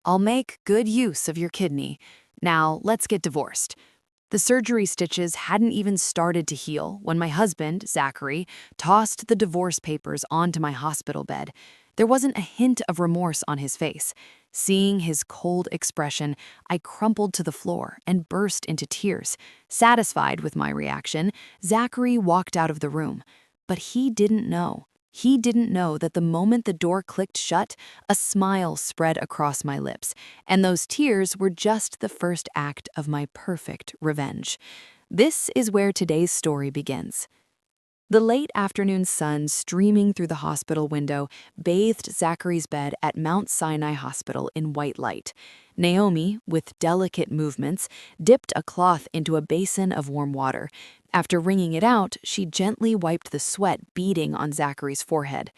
I'll make good use of your kidney. Now, let's get divorced. The surgery stitches hadn't even started to heal when my husband, Zachary, tossed the divorce papers onto my hospital bed. There wasn't a hint of remorse on his face. Seeing his cold expression, I crumpled to the floor and burst into tears. Satisfied with my reaction, Zachary walked out of the room. But he didn't know. He didn't know that the moment the door clicked shut, a smile spread across my lips, and those tears were just the first act of my perfect revenge. This is where today's story begins. The late afternoon sun streaming through the hospital window bathed Zachary's bed at Mount Sinai Hospital in white light. Naomi, with delicate movements, dipped a cloth into a basin of warm water. After wringing it out, she gently wiped the sweat beading on Zachary's forehead.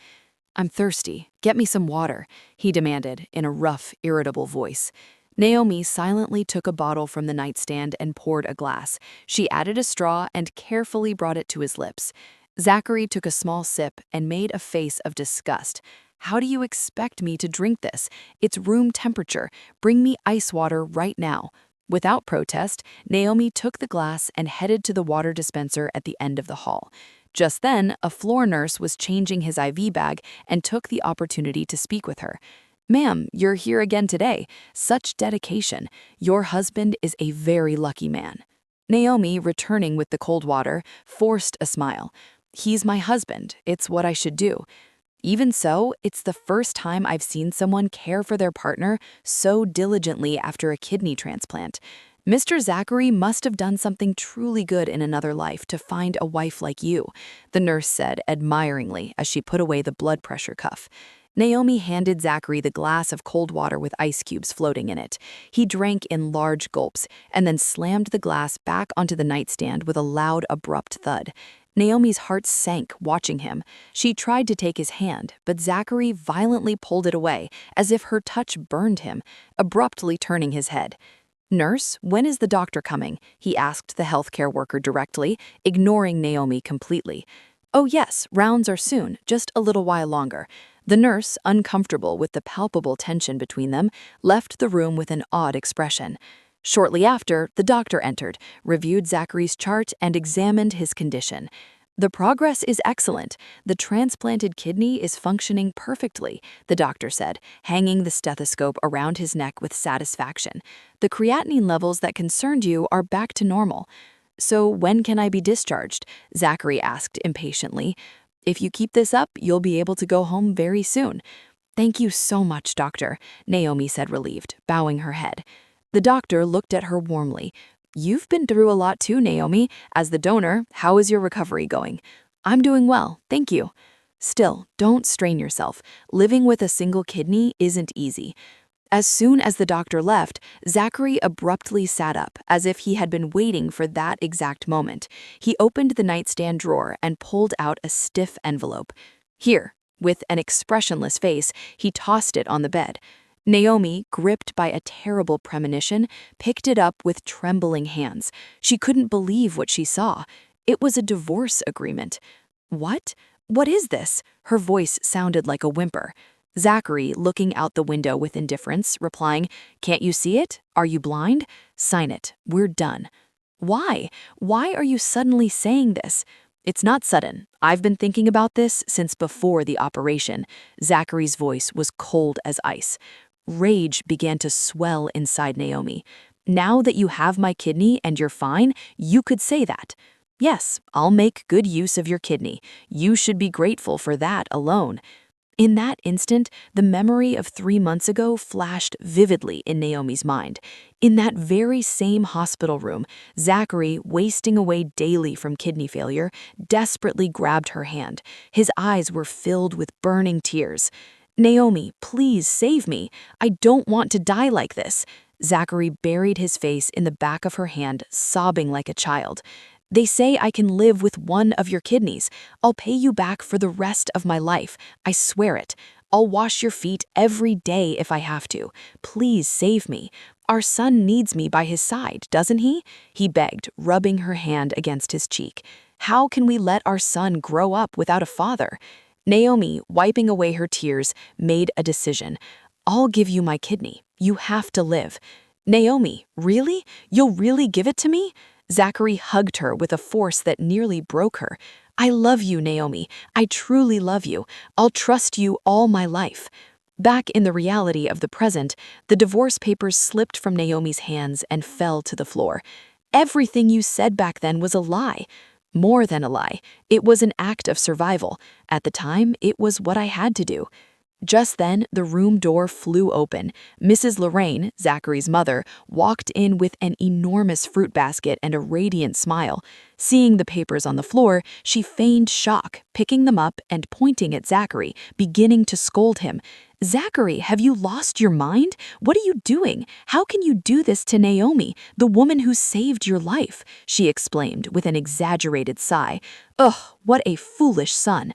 "I'm thirsty. Get me some water," he demanded in a rough, irritable voice. Naomi silently took a bottle from the nightstand and poured a glass. She added a straw and carefully brought it to his lips. Zachary took a small sip and made a face of disgust. "How do you expect me to drink this? It's room temperature. Bring me ice water right now." Without protest, Naomi took the glass and headed to the water dispenser at the end of the hall. Just then, a floor nurse was changing his IV bag and took the opportunity to speak with her. "Ma'am, you're here again today. Such dedication. Your husband is a very lucky man." Naomi, returning with the cold water, forced a smile. "He's my husband. It's what I should do." Even so, it's the first time I've seen someone care for their partner so diligently after a kidney transplant. Mr. Zachary must have done something truly good in another life to find a wife like you, the nurse said admiringly as she put away the blood pressure cuff. Naomi handed Zachary the glass of cold water with ice cubes floating in it. He drank in large gulps and then slammed the glass back onto the nightstand with a loud, abrupt thud. Naomi's heart sank watching him. She tried to take his hand, but Zachary violently pulled it away, as if her touch burned him, abruptly turning his head. "Nurse, when is the doctor coming?" he asked the healthcare worker directly, ignoring Naomi completely. "Oh yes, rounds are soon, just a little while longer." The nurse, uncomfortable with the palpable tension between them, left the room with an odd expression. Shortly after, the doctor entered, reviewed Zachary's chart, and examined his condition. "The progress is excellent. The transplanted kidney is functioning perfectly," the doctor said, hanging the stethoscope around his neck with satisfaction. "The creatinine levels that concerned you are back to normal." "So when can I be discharged?" Zachary asked impatiently. "If you keep this up, you'll be able to go home very soon." "Thank you so much, doctor," Naomi said relieved, bowing her head. The doctor looked at her warmly. "You've been through a lot too, Naomi. As the donor, how is your recovery going?" "I'm doing well, thank you." "Still, don't strain yourself. Living with a single kidney isn't easy." As soon as the doctor left, Zachary abruptly sat up, as if he had been waiting for that exact moment. He opened the nightstand drawer and pulled out a stiff envelope. "Here." With an expressionless face, he tossed it on the bed. Naomi, gripped by a terrible premonition, picked it up with trembling hands. She couldn't believe what she saw. It was a divorce agreement. "What? What is this?" Her voice sounded like a whimper. Zachary, looking out the window with indifference, replying, "Can't you see it? Are you blind? Sign it. We're done." "Why? Why are you suddenly saying this?" "It's not sudden. I've been thinking about this since before the operation." Zachary's voice was cold as ice. Rage began to swell inside Naomi. "Now that you have my kidney and you're fine, you could say that." "Yes, I'll make good use of your kidney. You should be grateful for that alone." In that instant, the memory of 3 months ago flashed vividly in Naomi's mind. In that very same hospital room, Zachary, wasting away daily from kidney failure, desperately grabbed her hand. His eyes were filled with burning tears. "Naomi, please save me. I don't want to die like this." Zachary buried his face in the back of her hand, sobbing like a child. "They say I can live with one of your kidneys. I'll pay you back for the rest of my life. I swear it. I'll wash your feet every day if I have to. Please save me. Our son needs me by his side, doesn't he?" he begged, rubbing her hand against his cheek. "How can we let our son grow up without a father?" Naomi, wiping away her tears, made a decision. I'll give you my kidney. You have to live. Naomi, really? You'll really give it to me? Zachary hugged her with a force that nearly broke her. I love you, Naomi. I truly love you. I'll trust you all my life. Back in the reality of the present, the divorce papers slipped from Naomi's hands and fell to the floor. Everything you said back then was a lie. More than a lie. It was an act of survival. At the time, it was what I had to do. Just then, the room door flew open. Mrs. Lorraine, Zachary's mother, walked in with an enormous fruit basket and a radiant smile. Seeing the papers on the floor, she feigned shock, picking them up and pointing at Zachary, beginning to scold him. Zachary, have you lost your mind? What are you doing? How can you do this to Naomi, the woman who saved your life? She exclaimed with an exaggerated sigh. Ugh, what a foolish son.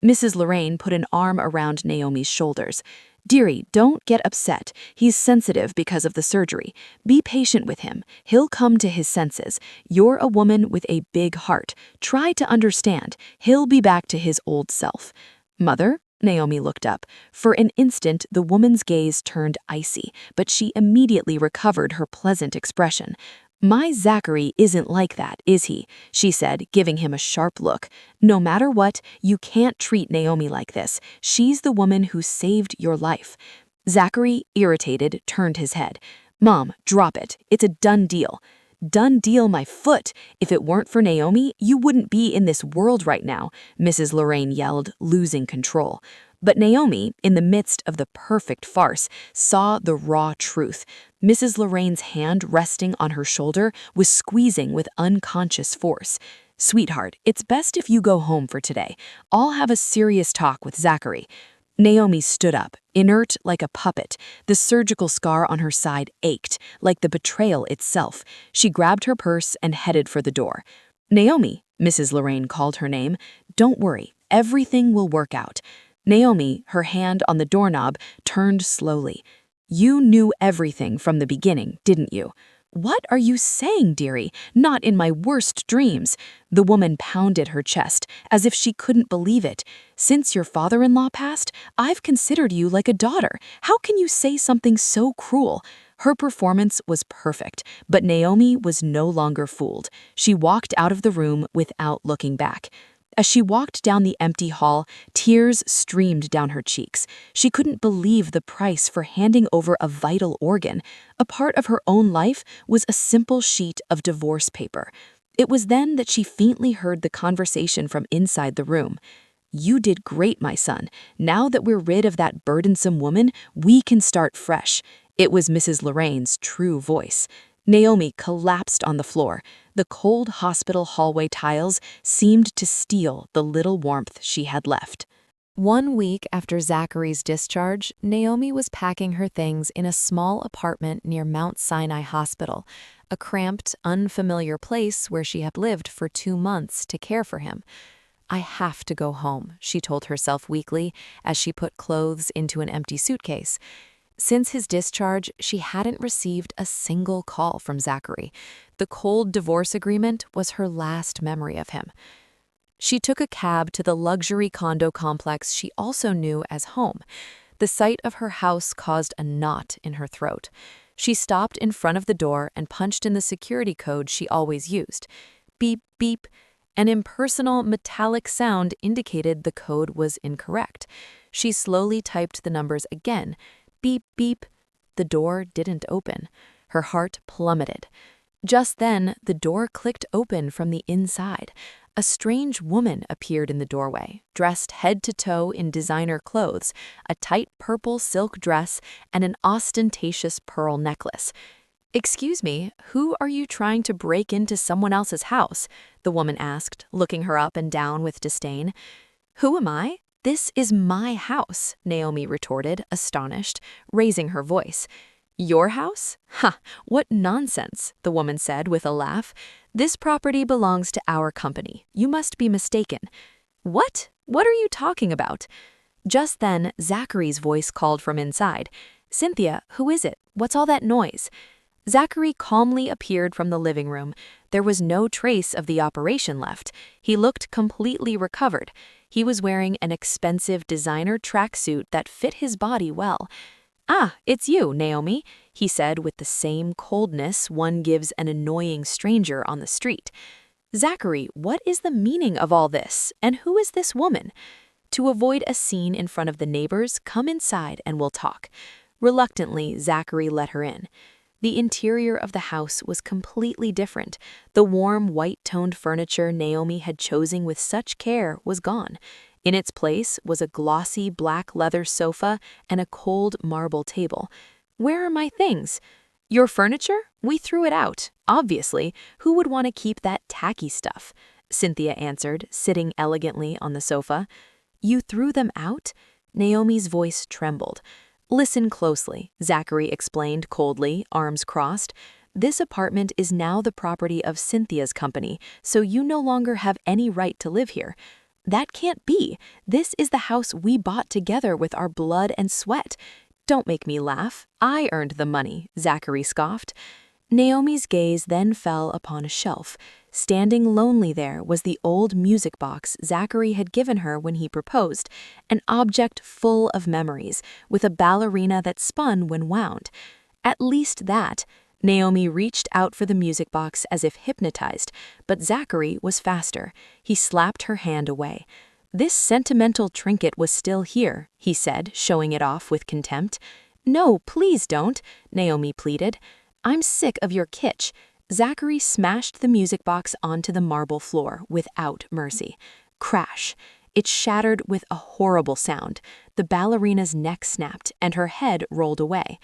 Mrs. Lorraine put an arm around Naomi's shoulders. Dearie, don't get upset. He's sensitive because of the surgery. Be patient with him. He'll come to his senses. You're a woman with a big heart. Try to understand. He'll be back to his old self. Mother? Naomi looked up. For an instant, the woman's gaze turned icy, but she immediately recovered her pleasant expression. My Zachary isn't like that, is he? She said, giving him a sharp look. No matter what, you can't treat Naomi like this. She's the woman who saved your life. Zachary, irritated, turned his head. Mom, drop it. It's a done deal. Done deal, my foot. If it weren't for Naomi, you wouldn't be in this world right now, Mrs. Lorraine yelled, losing control. But Naomi, in the midst of the perfect farce, saw the raw truth. Mrs. Lorraine's hand resting on her shoulder was squeezing with unconscious force. Sweetheart, it's best if you go home for today. I'll have a serious talk with Zachary. Naomi stood up, inert like a puppet. The surgical scar on her side ached, like the betrayal itself. She grabbed her purse and headed for the door. Naomi, Mrs. Lorraine called her name, don't worry, everything will work out. Naomi, her hand on the doorknob, turned slowly. You knew everything from the beginning, didn't you? What are you saying, dearie? Not in my worst dreams. The woman pounded her chest, as if she couldn't believe it. Since your father-in-law passed, I've considered you like a daughter. How can you say something so cruel? Her performance was perfect, but Naomi was no longer fooled. She walked out of the room without looking back. As she walked down the empty hall, tears streamed down her cheeks. She couldn't believe the price for handing over a vital organ. A part of her own life was a simple sheet of divorce paper. It was then that she faintly heard the conversation from inside the room. You did great, my son. Now that we're rid of that burdensome woman, we can start fresh. It was Mrs. Lorraine's true voice. Naomi collapsed on the floor. The cold hospital hallway tiles seemed to steal the little warmth she had left. 1 week after Zachary's discharge, Naomi was packing her things in a small apartment near Mount Sinai Hospital, a cramped, unfamiliar place where she had lived for 2 months to care for him. I have to go home, she told herself weakly as she put clothes into an empty suitcase. Since his discharge, she hadn't received a single call from Zachary. The cold divorce agreement was her last memory of him. She took a cab to the luxury condo complex she also knew as home. The sight of her house caused a knot in her throat. She stopped in front of the door and punched in the security code she always used. Beep, beep. An impersonal, metallic sound indicated the code was incorrect. She slowly typed the numbers again. Beep, beep. The door didn't open. Her heart plummeted. Just then, the door clicked open from the inside. A strange woman appeared in the doorway, dressed head to toe in designer clothes, a tight purple silk dress, and an ostentatious pearl necklace. Excuse me, who are you trying to break into someone else's house? The woman asked, looking her up and down with disdain. Who am I? This is my house, Naomi retorted, astonished, raising her voice. Your house? Ha, what nonsense, the woman said with a laugh. This property belongs to our company. You must be mistaken. What? What are you talking about? Just then, Zachary's voice called from inside. Cynthia, who is it? What's all that noise? Zachary calmly appeared from the living room. There was no trace of the operation left. He looked completely recovered. He was wearing an expensive designer tracksuit that fit his body well. "Ah, it's you, Naomi," he said with the same coldness one gives an annoying stranger on the street. "Zachary, what is the meaning of all this, and who is this woman?" To avoid a scene in front of the neighbors, come inside and we'll talk. Reluctantly, Zachary let her in. The interior of the house was completely different. The warm, white-toned furniture Naomi had chosen with such care was gone. In its place was a glossy black leather sofa and a cold marble table. "Where are my things?" "Your furniture? We threw it out. Obviously, who would want to keep that tacky stuff?" Cynthia answered, sitting elegantly on the sofa. "You threw them out?" Naomi's voice trembled. "Listen closely," Zachary explained coldly, arms crossed. "This apartment is now the property of Cynthia's company, so you no longer have any right to live here." "That can't be. This is the house we bought together with our blood and sweat." "Don't make me laugh. I earned the money," Zachary scoffed. Naomi's gaze then fell upon a shelf. Standing lonely there was the old music box Zachary had given her when he proposed, an object full of memories, with a ballerina that spun when wound. At least that. Naomi reached out for the music box as if hypnotized, but Zachary was faster. He slapped her hand away. "This sentimental trinket was still here," he said, showing it off with contempt. "No, please don't," Naomi pleaded. "I'm sick of your kitsch." Zachary smashed the music box onto the marble floor without mercy. Crash! It shattered with a horrible sound. The ballerina's neck snapped and her head rolled away.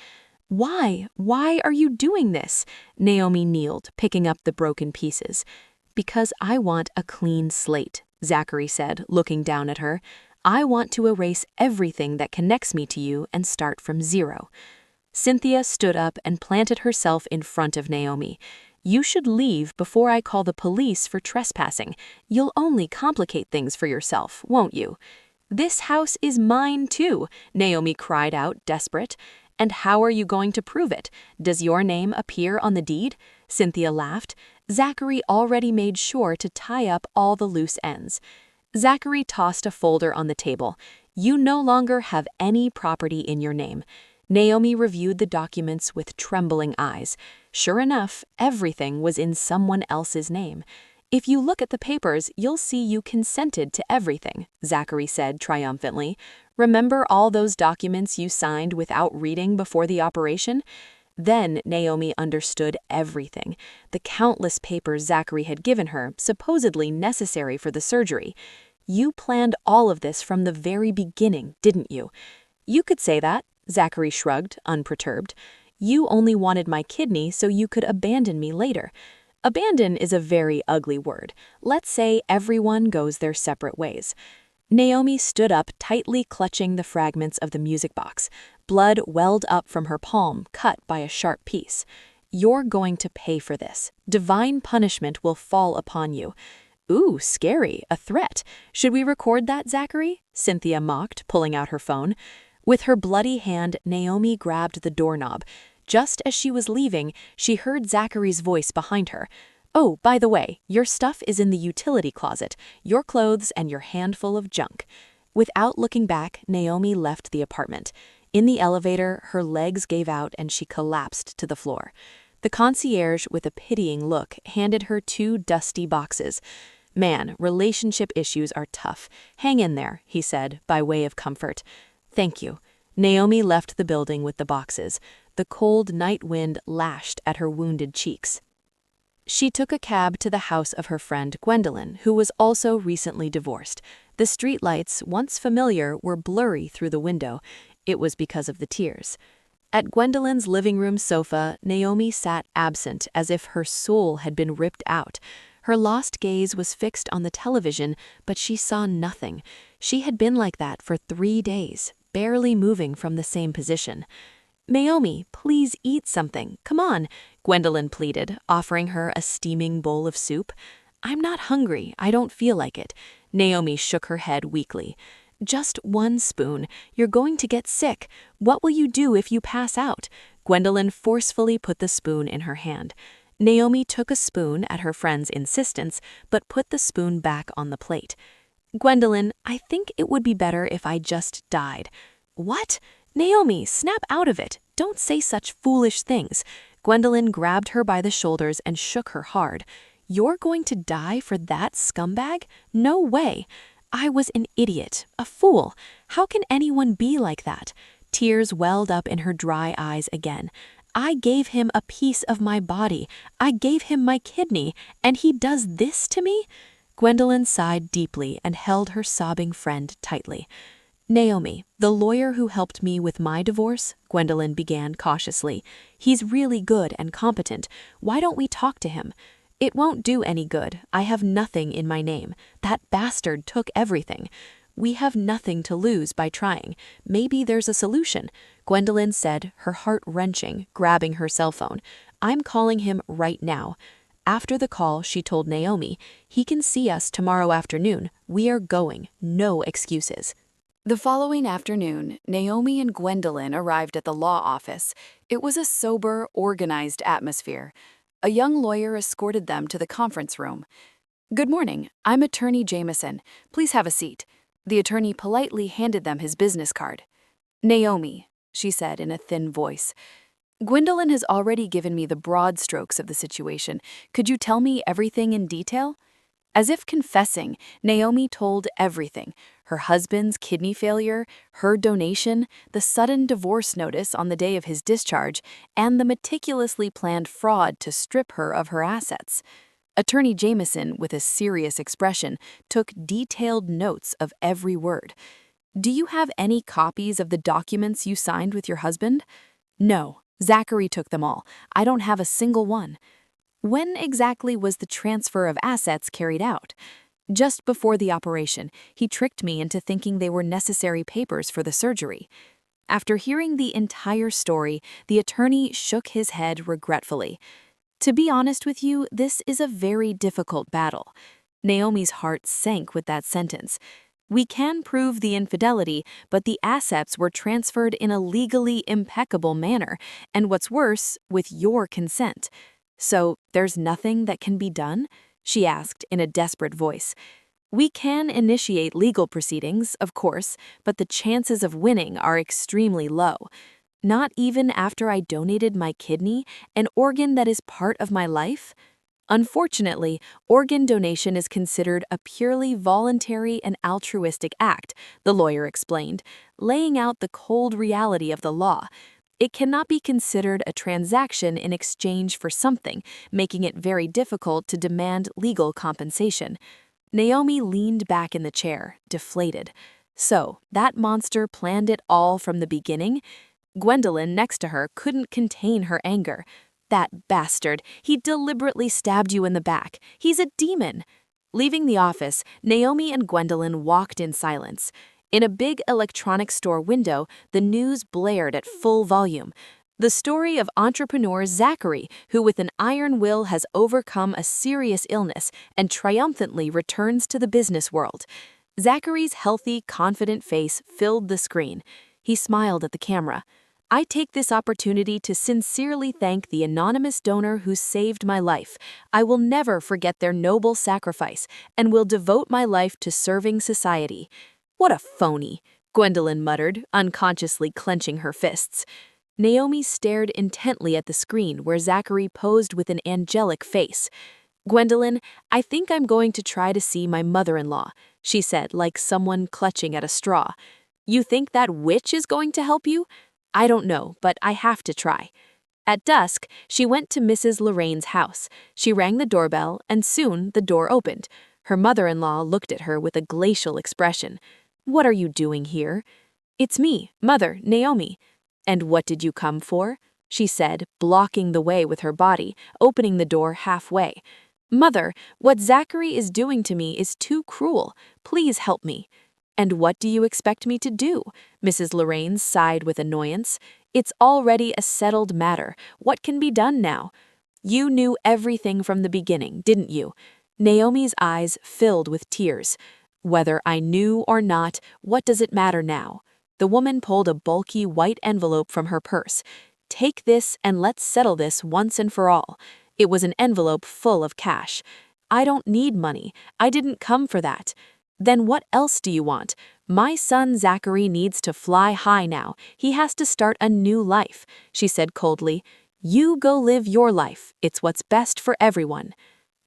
"Why? Why are you doing this?" Naomi kneeled, picking up the broken pieces. "Because I want a clean slate," Zachary said, looking down at her. "I want to erase everything that connects me to you and start from zero." Cynthia stood up and planted herself in front of Naomi. "You should leave before I call the police for trespassing. You'll only complicate things for yourself, won't you?" "This house is mine too," Naomi cried out, desperate. "And how are you going to prove it? Does your name appear on the deed?" Cynthia laughed. Zachary already made sure to tie up all the loose ends. Zachary tossed a folder on the table. "You no longer have any property in your name." Naomi reviewed the documents with trembling eyes. Sure enough, everything was in someone else's name. "If you look at the papers, you'll see you consented to everything," Zachary said triumphantly. "Remember all those documents you signed without reading before the operation?" Then Naomi understood everything. The countless papers Zachary had given her, supposedly necessary for the surgery. "You planned all of this from the very beginning, didn't you?" "You could say that," Zachary shrugged, unperturbed. "You only wanted my kidney so you could abandon me later." Abandon is a very ugly word. Let's say everyone goes their separate ways. Naomi stood up, tightly clutching the fragments of the music box. Blood welled up from her palm, cut by a sharp piece. "You're going to pay for this. Divine punishment will fall upon you." "Ooh, scary, a threat. Should we record that, Zachary?" Cynthia mocked, pulling out her phone. With her bloody hand, Naomi grabbed the doorknob. Just as she was leaving, she heard Zachary's voice behind her. "Oh, by the way, your stuff is in the utility closet, your clothes and your handful of junk." Without looking back, Naomi left the apartment. In the elevator, her legs gave out and she collapsed to the floor. The concierge, with a pitying look, handed her 2 dusty boxes. "Man, relationship issues are tough. Hang in there," he said, by way of comfort. "Thank you." Naomi left the building with the boxes. The cold night wind lashed at her wounded cheeks. She took a cab to the house of her friend Gwendolyn, who was also recently divorced. The streetlights, once familiar, were blurry through the window. It was because of the tears. At Gwendolyn's living room sofa, Naomi sat absent, as if her soul had been ripped out. Her lost gaze was fixed on the television, but she saw nothing. She had been like that for 3 days, barely moving from the same position. "Naomi, please eat something. Come on," Gwendolyn pleaded, offering her a steaming bowl of soup. "I'm not hungry. I don't feel like it." Naomi shook her head weakly. "Just 1 spoon. You're going to get sick. What will you do if you pass out?" Gwendolyn forcefully put the spoon in her hand. Naomi took a spoon at her friend's insistence, but put the spoon back on the plate. "Gwendolyn, I think it would be better if I just died." "What?" Naomi, snap out of it. Don't say such foolish things. Gwendolyn grabbed her by the shoulders and shook her hard. You're going to die for that scumbag? No way. I was an idiot, a fool. How can anyone be like that? Tears welled up in her dry eyes again. I gave him a piece of my body. I gave him my kidney, and he does this to me? Gwendolyn sighed deeply and held her sobbing friend tightly. Naomi, the lawyer who helped me with my divorce, Gwendolyn began cautiously. He's really good and competent. Why don't we talk to him? It won't do any good. I have nothing in my name. That bastard took everything. We have nothing to lose by trying. Maybe there's a solution, Gwendolyn said, her heart wrenching, grabbing her cell phone. I'm calling him right now. After the call, she told Naomi, he can see us tomorrow afternoon. We are going. No excuses. The following afternoon, Naomi and Gwendolyn arrived at the law office. It was a sober, organized atmosphere. A young lawyer escorted them to the conference room. Good morning, I'm Attorney Jameson. Please have a seat. The attorney politely handed them his business card. Naomi, she said in a thin voice, Gwendolyn has already given me the broad strokes of the situation. Could you tell me everything in detail? As if confessing, Naomi told everything: her husband's kidney failure, her donation, the sudden divorce notice on the day of his discharge, and the meticulously planned fraud to strip her of her assets. Attorney Jameson, with a serious expression, took detailed notes of every word. Do you have any copies of the documents you signed with your husband? No, Zachary took them all. I don't have a single one. When exactly was the transfer of assets carried out? Just before the operation, he tricked me into thinking they were necessary papers for the surgery. After hearing the entire story, the attorney shook his head regretfully. To be honest with you, this is a very difficult battle. Naomi's heart sank with that sentence. We can prove the infidelity, but the assets were transferred in a legally impeccable manner, and what's worse, with your consent. So, there's nothing that can be done? She asked in a desperate voice. We can initiate legal proceedings, of course, but the chances of winning are extremely low. Not even after I donated my kidney, an organ that is part of my life? Unfortunately, organ donation is considered a purely voluntary and altruistic act, the lawyer explained, laying out the cold reality of the law. It cannot be considered a transaction in exchange for something, making it very difficult to demand legal compensation. Naomi leaned back in the chair, deflated. So, that monster planned it all from the beginning? Gwendolyn, next to her, couldn't contain her anger. That bastard, he deliberately stabbed you in the back. He's a demon. Leaving the office, Naomi and Gwendolyn walked in silence. In a big electronics store window, the news blared at full volume. The story of entrepreneur Zachary, who with an iron will has overcome a serious illness and triumphantly returns to the business world. Zachary's healthy, confident face filled the screen. He smiled at the camera. I take this opportunity to sincerely thank the anonymous donor who saved my life. I will never forget their noble sacrifice and will devote my life to serving society. What a phony, Gwendolyn muttered, unconsciously clenching her fists. Naomi stared intently at the screen where Zachary posed with an angelic face. Gwendolyn, I think I'm going to try to see my mother-in-law, she said, like someone clutching at a straw. You think that witch is going to help you? I don't know, but I have to try. At dusk, she went to Mrs. Lorraine's house. She rang the doorbell, and soon the door opened. Her mother-in-law looked at her with a glacial expression. What are you doing here? It's me, Mother, Naomi. And what did you come for? She said, blocking the way with her body, opening the door halfway. Mother, what Zachary is doing to me is too cruel. Please help me. And what do you expect me to do? Mrs. Lorraine sighed with annoyance. It's already a settled matter. What can be done now? You knew everything from the beginning, didn't you? Naomi's eyes filled with tears. Whether I knew or not, what does it matter now? The woman pulled a bulky white envelope from her purse. Take this and let's settle this once and for all. It was an envelope full of cash. I don't need money. I didn't come for that. Then what else do you want? My son Zachary needs to fly high now. He has to start a new life, she said coldly. You go live your life. It's what's best for everyone.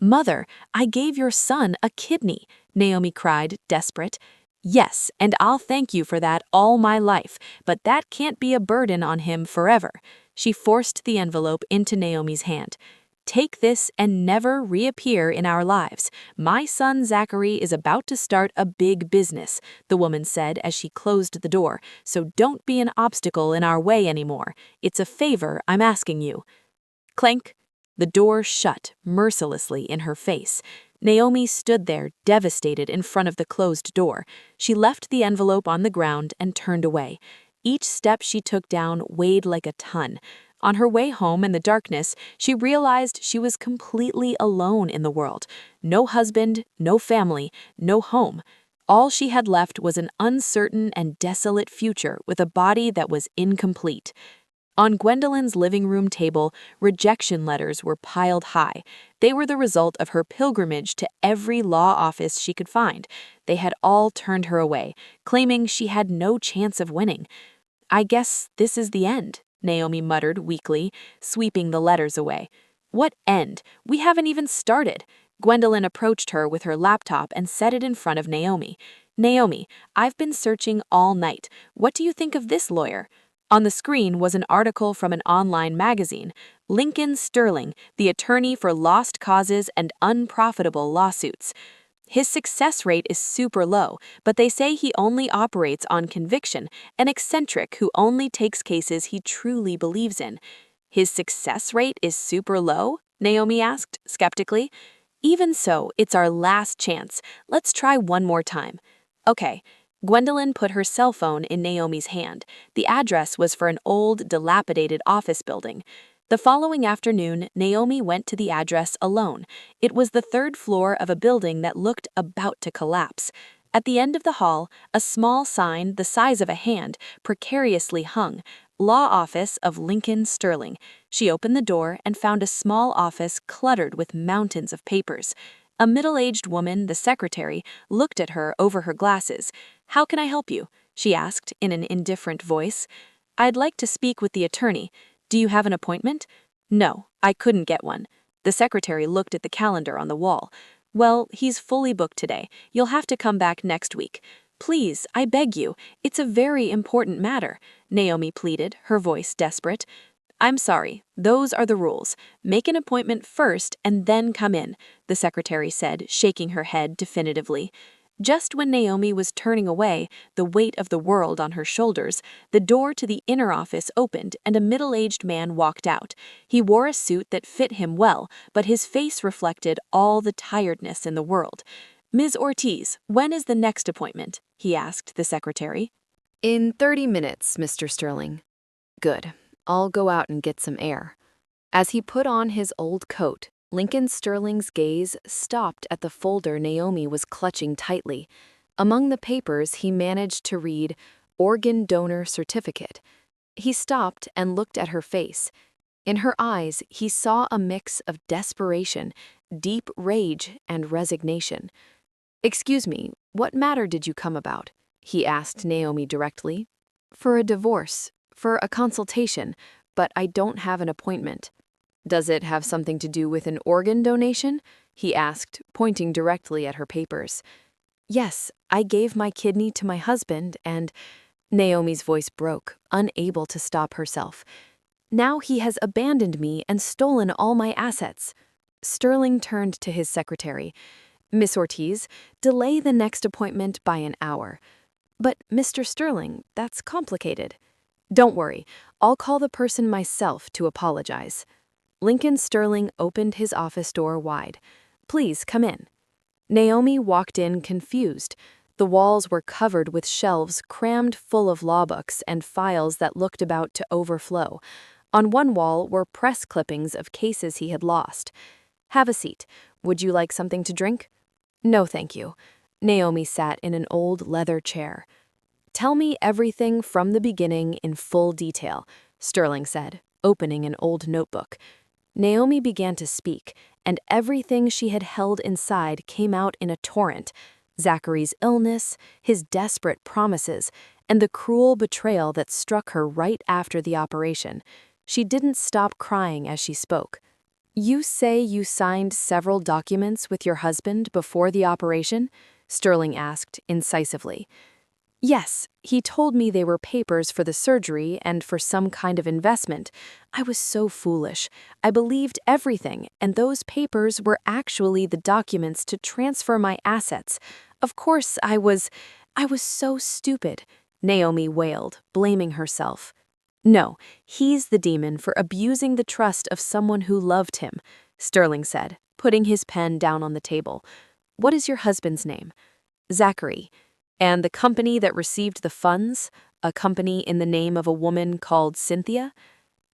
Mother, I gave your son a kidney, Naomi cried, desperate. Yes, and I'll thank you for that all my life, but that can't be a burden on him forever. She forced the envelope into Naomi's hand. Take this and never reappear in our lives. My son Zachary is about to start a big business, the woman said as she closed the door, so don't be an obstacle in our way anymore. It's a favor I'm asking you. Clank. The door shut mercilessly in her face. Naomi stood there, devastated in front of the closed door. She left the envelope on the ground and turned away. Each step she took down weighed like a ton. On her way home in the darkness, she realized she was completely alone in the world. No husband, no family, no home. All she had left was an uncertain and desolate future with a body that was incomplete. On Gwendolyn's living room table, rejection letters were piled high. They were the result of her pilgrimage to every law office she could find. They had all turned her away, claiming she had no chance of winning. I guess this is the end, Naomi muttered weakly, sweeping the letters away. What end? We haven't even started. Gwendolyn approached her with her laptop and set it in front of Naomi. Naomi, I've been searching all night. What do you think of this lawyer? On the screen was an article from an online magazine, Lincoln Sterling, the attorney for lost causes and unprofitable lawsuits. His success rate is super low, but they say he only operates on conviction, an eccentric who only takes cases he truly believes in. His success rate is super low? Naomi asked, skeptically. Even so, it's our last chance. Let's try one more time. Okay. Gwendolyn put her cell phone in Naomi's hand. The address was for an old, dilapidated office building. The following afternoon, Naomi went to the address alone. It was the third floor of a building that looked about to collapse. At the end of the hall, a small sign the size of a hand precariously hung, Law Office of Lincoln Sterling. She opened the door and found a small office cluttered with mountains of papers. A middle-aged woman, the secretary, looked at her over her glasses. How can I help you? She asked in an indifferent voice. I'd like to speak with the attorney. Do you have an appointment? No, I couldn't get one. The secretary looked at the calendar on the wall. Well, he's fully booked today. You'll have to come back next week. Please, I beg you. It's a very important matter, Naomi pleaded, her voice desperate. I'm sorry, those are the rules. Make an appointment first and then come in, the secretary said, shaking her head definitively. Just when Naomi was turning away, the weight of the world on her shoulders, the door to the inner office opened and a middle-aged man walked out. He wore a suit that fit him well, but his face reflected all the tiredness in the world. Ms. Ortiz, when is the next appointment? He asked the secretary. In 30 minutes, Mr. Sterling. Good. I'll go out and get some air. As he put on his old coat, Lincoln Sterling's gaze stopped at the folder Naomi was clutching tightly. Among the papers, he managed to read Organ Donor Certificate. He stopped and looked at her face. In her eyes, he saw a mix of desperation, deep rage, and resignation. Excuse me, what matter did you come about? He asked Naomi directly. For a divorce. For a consultation, but I don't have an appointment. Does it have something to do with an organ donation? He asked, pointing directly at her papers. Yes, I gave my kidney to my husband and… Naomi's voice broke, unable to stop herself. Now he has abandoned me and stolen all my assets. Sterling turned to his secretary. Miss Ortiz, delay the next appointment by an hour. But, Mr. Sterling, that's complicated. Don't worry, I'll call the person myself to apologize. Lincoln Sterling opened his office door wide. Please come in. Naomi walked in confused. The walls were covered with shelves crammed full of law books and files that looked about to overflow. On one wall were press clippings of cases he had lost. Have a seat. Would you like something to drink? No, thank you. Naomi sat in an old leather chair. Tell me everything from the beginning in full detail, Sterling said, opening an old notebook. Naomi began to speak, and everything she had held inside came out in a torrent. Zachary's illness, his desperate promises, and the cruel betrayal that struck her right after the operation. She didn't stop crying as she spoke. "You say you signed several documents with your husband before the operation?" Sterling asked incisively. "Yes, he told me they were papers for the surgery and for some kind of investment. I was so foolish. I believed everything, and those papers were actually the documents to transfer my assets. Of course, I was so stupid," Naomi wailed, blaming herself. "No, he's the demon for abusing the trust of someone who loved him," Sterling said, putting his pen down on the table. "What is your husband's name?" "Zachary. And the company that received the funds, a company in the name of a woman called Cynthia?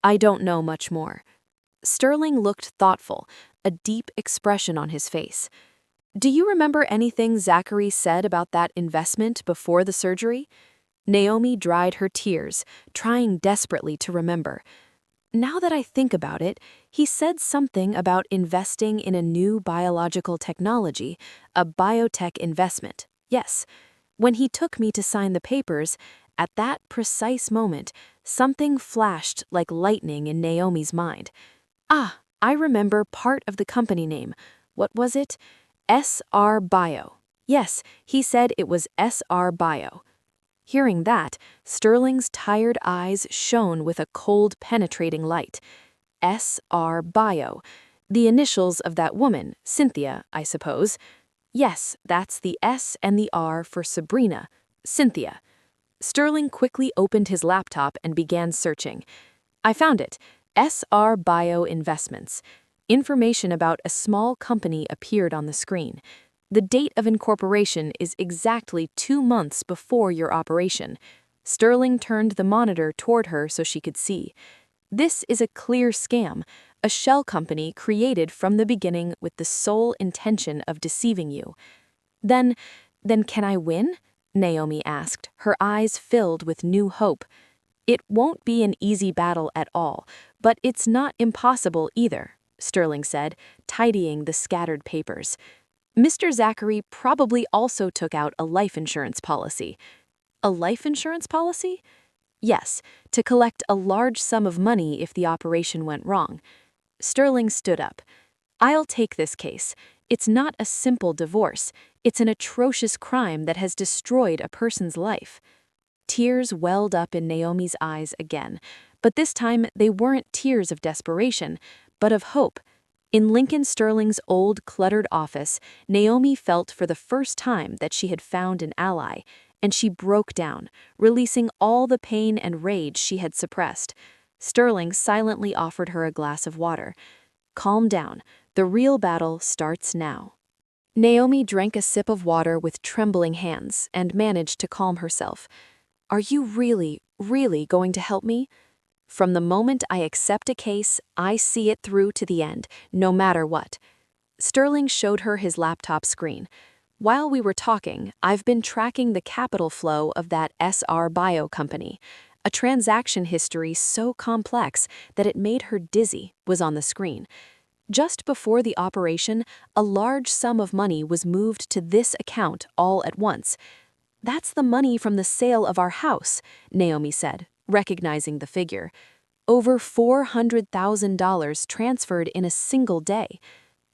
I don't know much more." Sterling looked thoughtful, a deep expression on his face. "Do you remember anything Zachary said about that investment before the surgery?" Naomi dried her tears, trying desperately to remember. "Now that I think about it, he said something about investing in a new biological technology, a biotech investment. Yes. When he took me to sign the papers, at that precise moment, something flashed like lightning in Naomi's mind. Ah, I remember part of the company name. What was it? SR Bio. Yes, he said it was SR Bio." Hearing that, Sterling's tired eyes shone with a cold, penetrating light. SR Bio. The initials of that woman, Cynthia, I suppose. Yes, that's the S and the R for Sabrina, Cynthia. Sterling quickly opened his laptop and began searching. "I found it. SR Bio Investments." Information about a small company appeared on the screen. "The date of incorporation is exactly 2 months before your operation." Sterling turned the monitor toward her so she could see. "This is a clear scam, a shell company created from the beginning with the sole intention of deceiving you." Then can I win?" Naomi asked, her eyes filled with new hope. "It won't be an easy battle at all, but it's not impossible either," Sterling said, tidying the scattered papers. "Mr. Zachary probably also took out a life insurance policy." "A life insurance policy?" "Yes, to collect a large sum of money if the operation went wrong." Sterling stood up. "I'll take this case. It's not a simple divorce. It's an atrocious crime that has destroyed a person's life." Tears welled up in Naomi's eyes again, but this time they weren't tears of desperation, but of hope. In Lincoln Sterling's old, cluttered office, Naomi felt for the first time that she had found an ally, and she broke down, releasing all the pain and rage she had suppressed. Sterling silently offered her a glass of water. "Calm down. The real battle starts now." Naomi drank a sip of water with trembling hands and managed to calm herself. "Are you really, really going to help me?" "From the moment I accept a case, I see it through to the end, no matter what." Sterling showed her his laptop screen. "While we were talking, I've been tracking the capital flow of that SR Bio company. A transaction history so complex that it made her dizzy was on the screen. Just before the operation, a large sum of money was moved to this account all at once. That's the money from the sale of our house," Naomi said, recognizing the figure. "Over $400,000 transferred in a single day."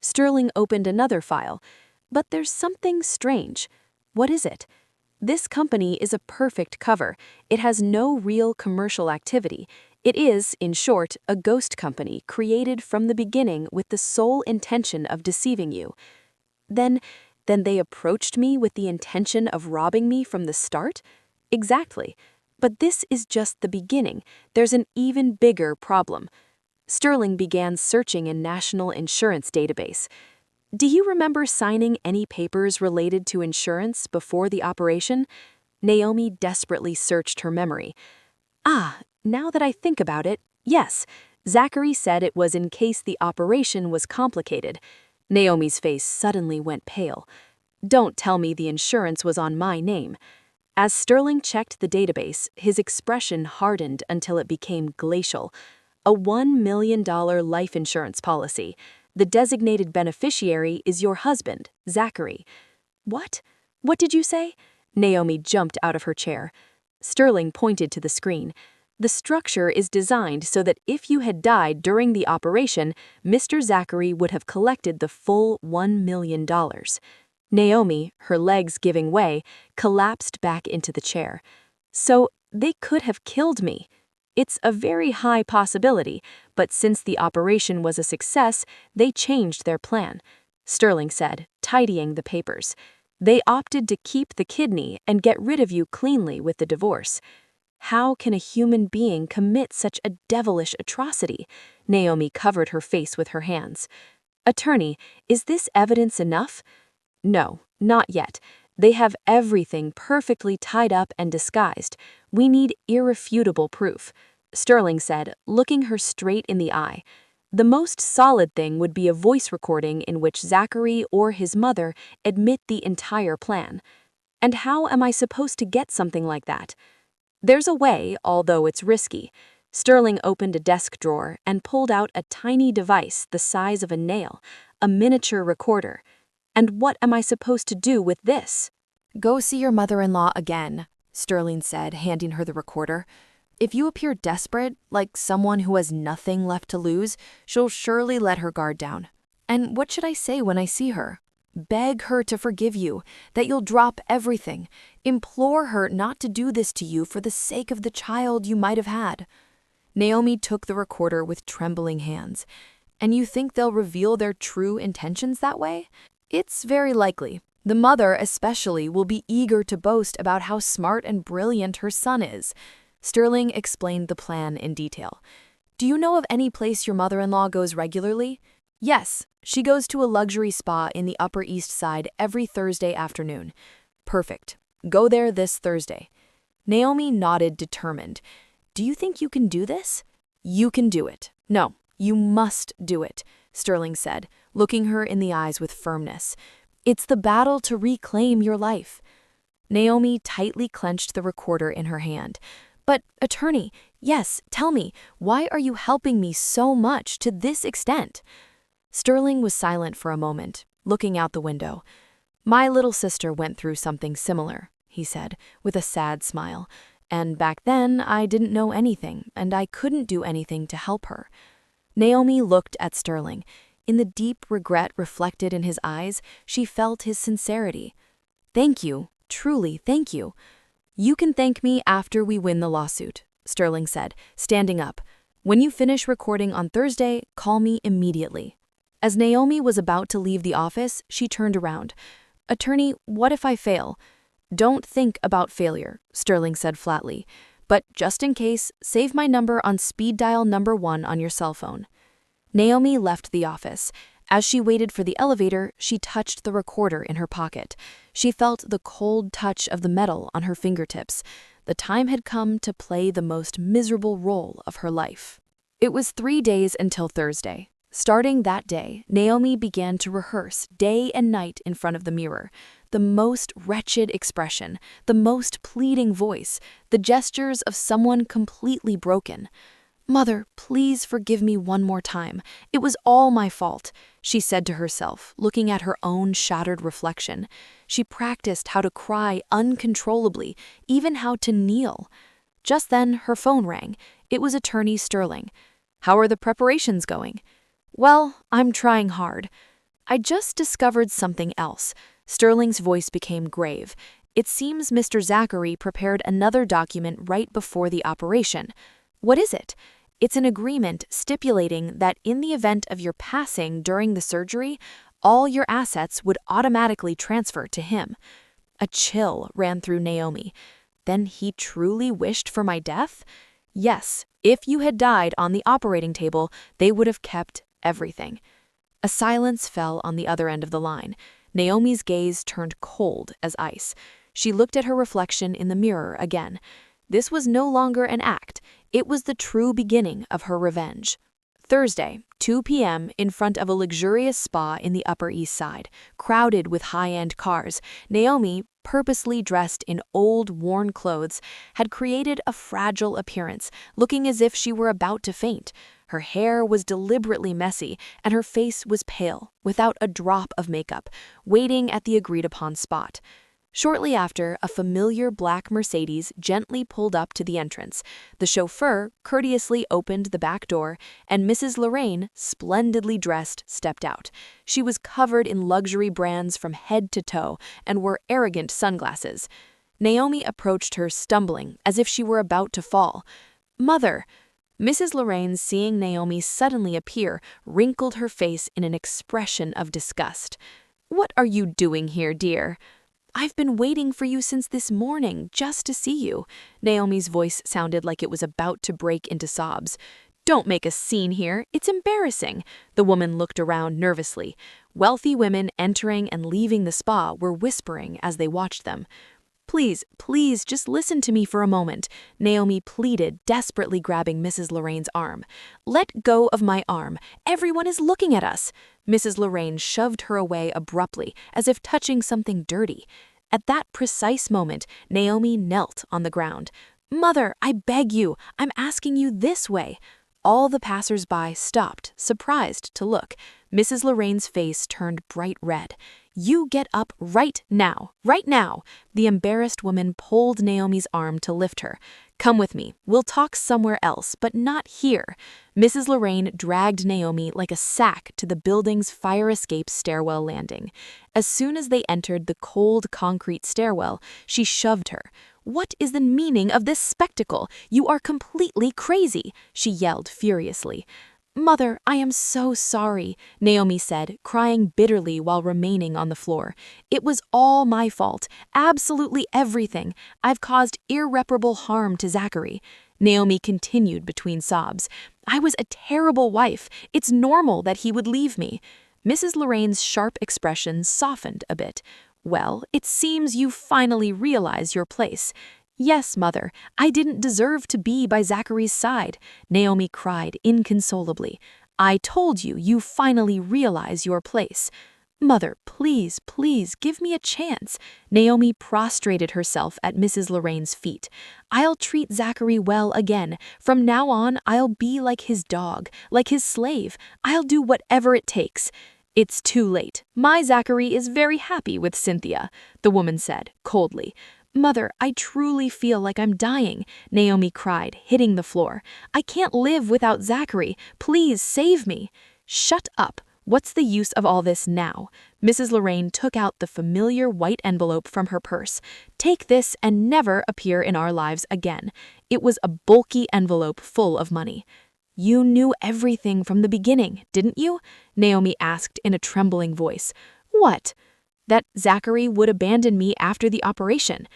Sterling opened another file. "But there's something strange." "What is it?" "This company is a perfect cover. It has no real commercial activity. It is, in short, a ghost company created from the beginning with the sole intention of deceiving you." Then they approached me with the intention of robbing me from the start?" "Exactly. But this is just the beginning. There's an even bigger problem." Sterling began searching a national insurance database. "Do you remember signing any papers related to insurance before the operation?" Naomi desperately searched her memory. "Ah, now that I think about it, yes. Zachary said it was in case the operation was complicated." Naomi's face suddenly went pale. "Don't tell me the insurance was on my name." As Sterling checked the database, his expression hardened until it became glacial. "A $1 million life insurance policy. The designated beneficiary is your husband, Zachary." "What? What did you say? Naomi jumped out of her chair. Sterling pointed to the screen. The structure is designed so that if you had died during the operation, Mr. Zachary would have collected the full $1 million. Naomi, her legs giving way, collapsed back into the chair. So they could have killed me. It's a very high possibility, but since the operation was a success, they changed their plan, Sterling said, tidying the papers. They opted to keep the kidney and get rid of you cleanly with the divorce. How can a human being commit such a devilish atrocity? Naomi covered her face with her hands. Attorney, is this evidence enough? No, not yet. They have everything perfectly tied up and disguised. We need irrefutable proof, Sterling said, looking her straight in the eye. The most solid thing would be a voice recording in which Zachary or his mother admit the entire plan. And how am I supposed to get something like that? There's a way, although it's risky. Sterling opened a desk drawer and pulled out a tiny device the size of a nail, a miniature recorder. And what am I supposed to do with this? Go see your mother-in-law again, Sterling said, handing her the recorder. If you appear desperate, like someone who has nothing left to lose, she'll surely let her guard down. And what should I say when I see her? Beg her to forgive you, that you'll drop everything. Implore her not to do this to you for the sake of the child you might have had. Naomi took the recorder with trembling hands. And you think they'll reveal their true intentions that way? It's very likely. The mother, especially, will be eager to boast about how smart and brilliant her son is. Sterling explained the plan in detail. Do you know of any place your mother-in-law goes regularly? Yes, she goes to a luxury spa in the Upper East Side every Thursday afternoon. Perfect. Go there this Thursday. Naomi nodded, determined. Do you think you can do this? You can do it. No, you must do it, Sterling said, looking her in the eyes with firmness. It's the battle to reclaim your life. Naomi tightly clenched the recorder in her hand. But, attorney, yes, tell me, why are you helping me so much to this extent? Sterling was silent for a moment, looking out the window. My little sister went through something similar, he said, with a sad smile. And back then, I didn't know anything, and I couldn't do anything to help her. Naomi looked at Sterling. In the deep regret reflected in his eyes, she felt his sincerity. Thank you, truly thank you. You can thank me after we win the lawsuit, Sterling said, standing up. When you finish recording on Thursday, call me immediately. As Naomi was about to leave the office, she turned around. Attorney, what if I fail? Don't think about failure, Sterling said flatly. But just in case, save my number on speed dial number 1 on your cell phone. Naomi left the office. As she waited for the elevator, she touched the recorder in her pocket. She felt the cold touch of the metal on her fingertips. The time had come to play the most miserable role of her life. It was 3 days until Thursday. Starting that day, Naomi began to rehearse day and night in front of the mirror. The most wretched expression, the most pleading voice, the gestures of someone completely broken. Mother, please forgive me one more time. It was all my fault, she said to herself, looking at her own shattered reflection. She practiced how to cry uncontrollably, even how to kneel. Just then, her phone rang. It was Attorney Sterling. How are the preparations going? Well, I'm trying hard. I just discovered something else. Sterling's voice became grave. It seems Mr. Zachary prepared another document right before the operation. What is it? It's an agreement stipulating that in the event of your passing during the surgery, all your assets would automatically transfer to him. A chill ran through Naomi. Then he truly wished for my death? Yes, if you had died on the operating table, they would have kept everything. A silence fell on the other end of the line. Naomi's gaze turned cold as ice. She looked at her reflection in the mirror again. This was no longer an act. It was the true beginning of her revenge. Thursday, 2 p.m., in front of a luxurious spa in the Upper East Side, crowded with high-end cars, Naomi, purposely dressed in old, worn clothes, had created a fragile appearance, looking as if she were about to faint. Her hair was deliberately messy, and her face was pale, without a drop of makeup, waiting at the agreed-upon spot. Shortly after, a familiar black Mercedes gently pulled up to the entrance. The chauffeur courteously opened the back door, and Mrs. Lorraine, splendidly dressed, stepped out. She was covered in luxury brands from head to toe and wore arrogant sunglasses. Naomi approached her, stumbling, as if she were about to fall. "Mother!" Mrs. Lorraine, seeing Naomi suddenly appear, wrinkled her face in an expression of disgust. "What are you doing here, dear?" "I've been waiting for you since this morning, just to see you." Naomi's voice sounded like it was about to break into sobs. "Don't make a scene here, it's embarrassing." The woman looked around nervously. Wealthy women entering and leaving the spa were whispering as they watched them. "Please, please, just listen to me for a moment," Naomi pleaded, desperately grabbing Mrs. Lorraine's arm. "Let go of my arm. Everyone is looking at us." Mrs. Lorraine shoved her away abruptly, as if touching something dirty. At that precise moment, Naomi knelt on the ground. "Mother, I beg you, I'm asking you this way." All the passers-by stopped, surprised to look. Mrs. Lorraine's face turned bright red. "You get up right now, right now." The embarrassed woman pulled Naomi's arm to lift her. "Come with me. We'll talk somewhere else, but not here." Mrs. Lorraine dragged Naomi like a sack to the building's fire escape stairwell landing. As soon as they entered the cold concrete stairwell, she shoved her. "What is the meaning of this spectacle? You are completely crazy," she yelled furiously. "Mother, I am so sorry," Naomi said, crying bitterly while remaining on the floor. "It was all my fault, absolutely everything. I've caused irreparable harm to Zachary." Naomi continued between sobs. "I was a terrible wife. It's normal that he would leave me." Mrs. Lorraine's sharp expression softened a bit. "Well, it seems you finally realize your place." "Yes, Mother, I didn't deserve to be by Zachary's side," Naomi cried inconsolably. "I told you, you finally realize your place." "Mother, please, please, give me a chance." Naomi prostrated herself at Mrs. Lorraine's feet. "I'll treat Zachary well again. From now on, I'll be like his dog, like his slave. I'll do whatever it takes." "It's too late. My Zachary is very happy with Cynthia," the woman said, coldly. "Mother, I truly feel like I'm dying," Naomi cried, hitting the floor. "I can't live without Zachary. Please save me." "Shut up. What's the use of all this now?" Mrs. Lorraine took out the familiar white envelope from her purse. "Take this and never appear in our lives again." It was a bulky envelope full of money. "You knew everything from the beginning, didn't you?" Naomi asked in a trembling voice. "What?" "That Zachary would abandon me after the operation."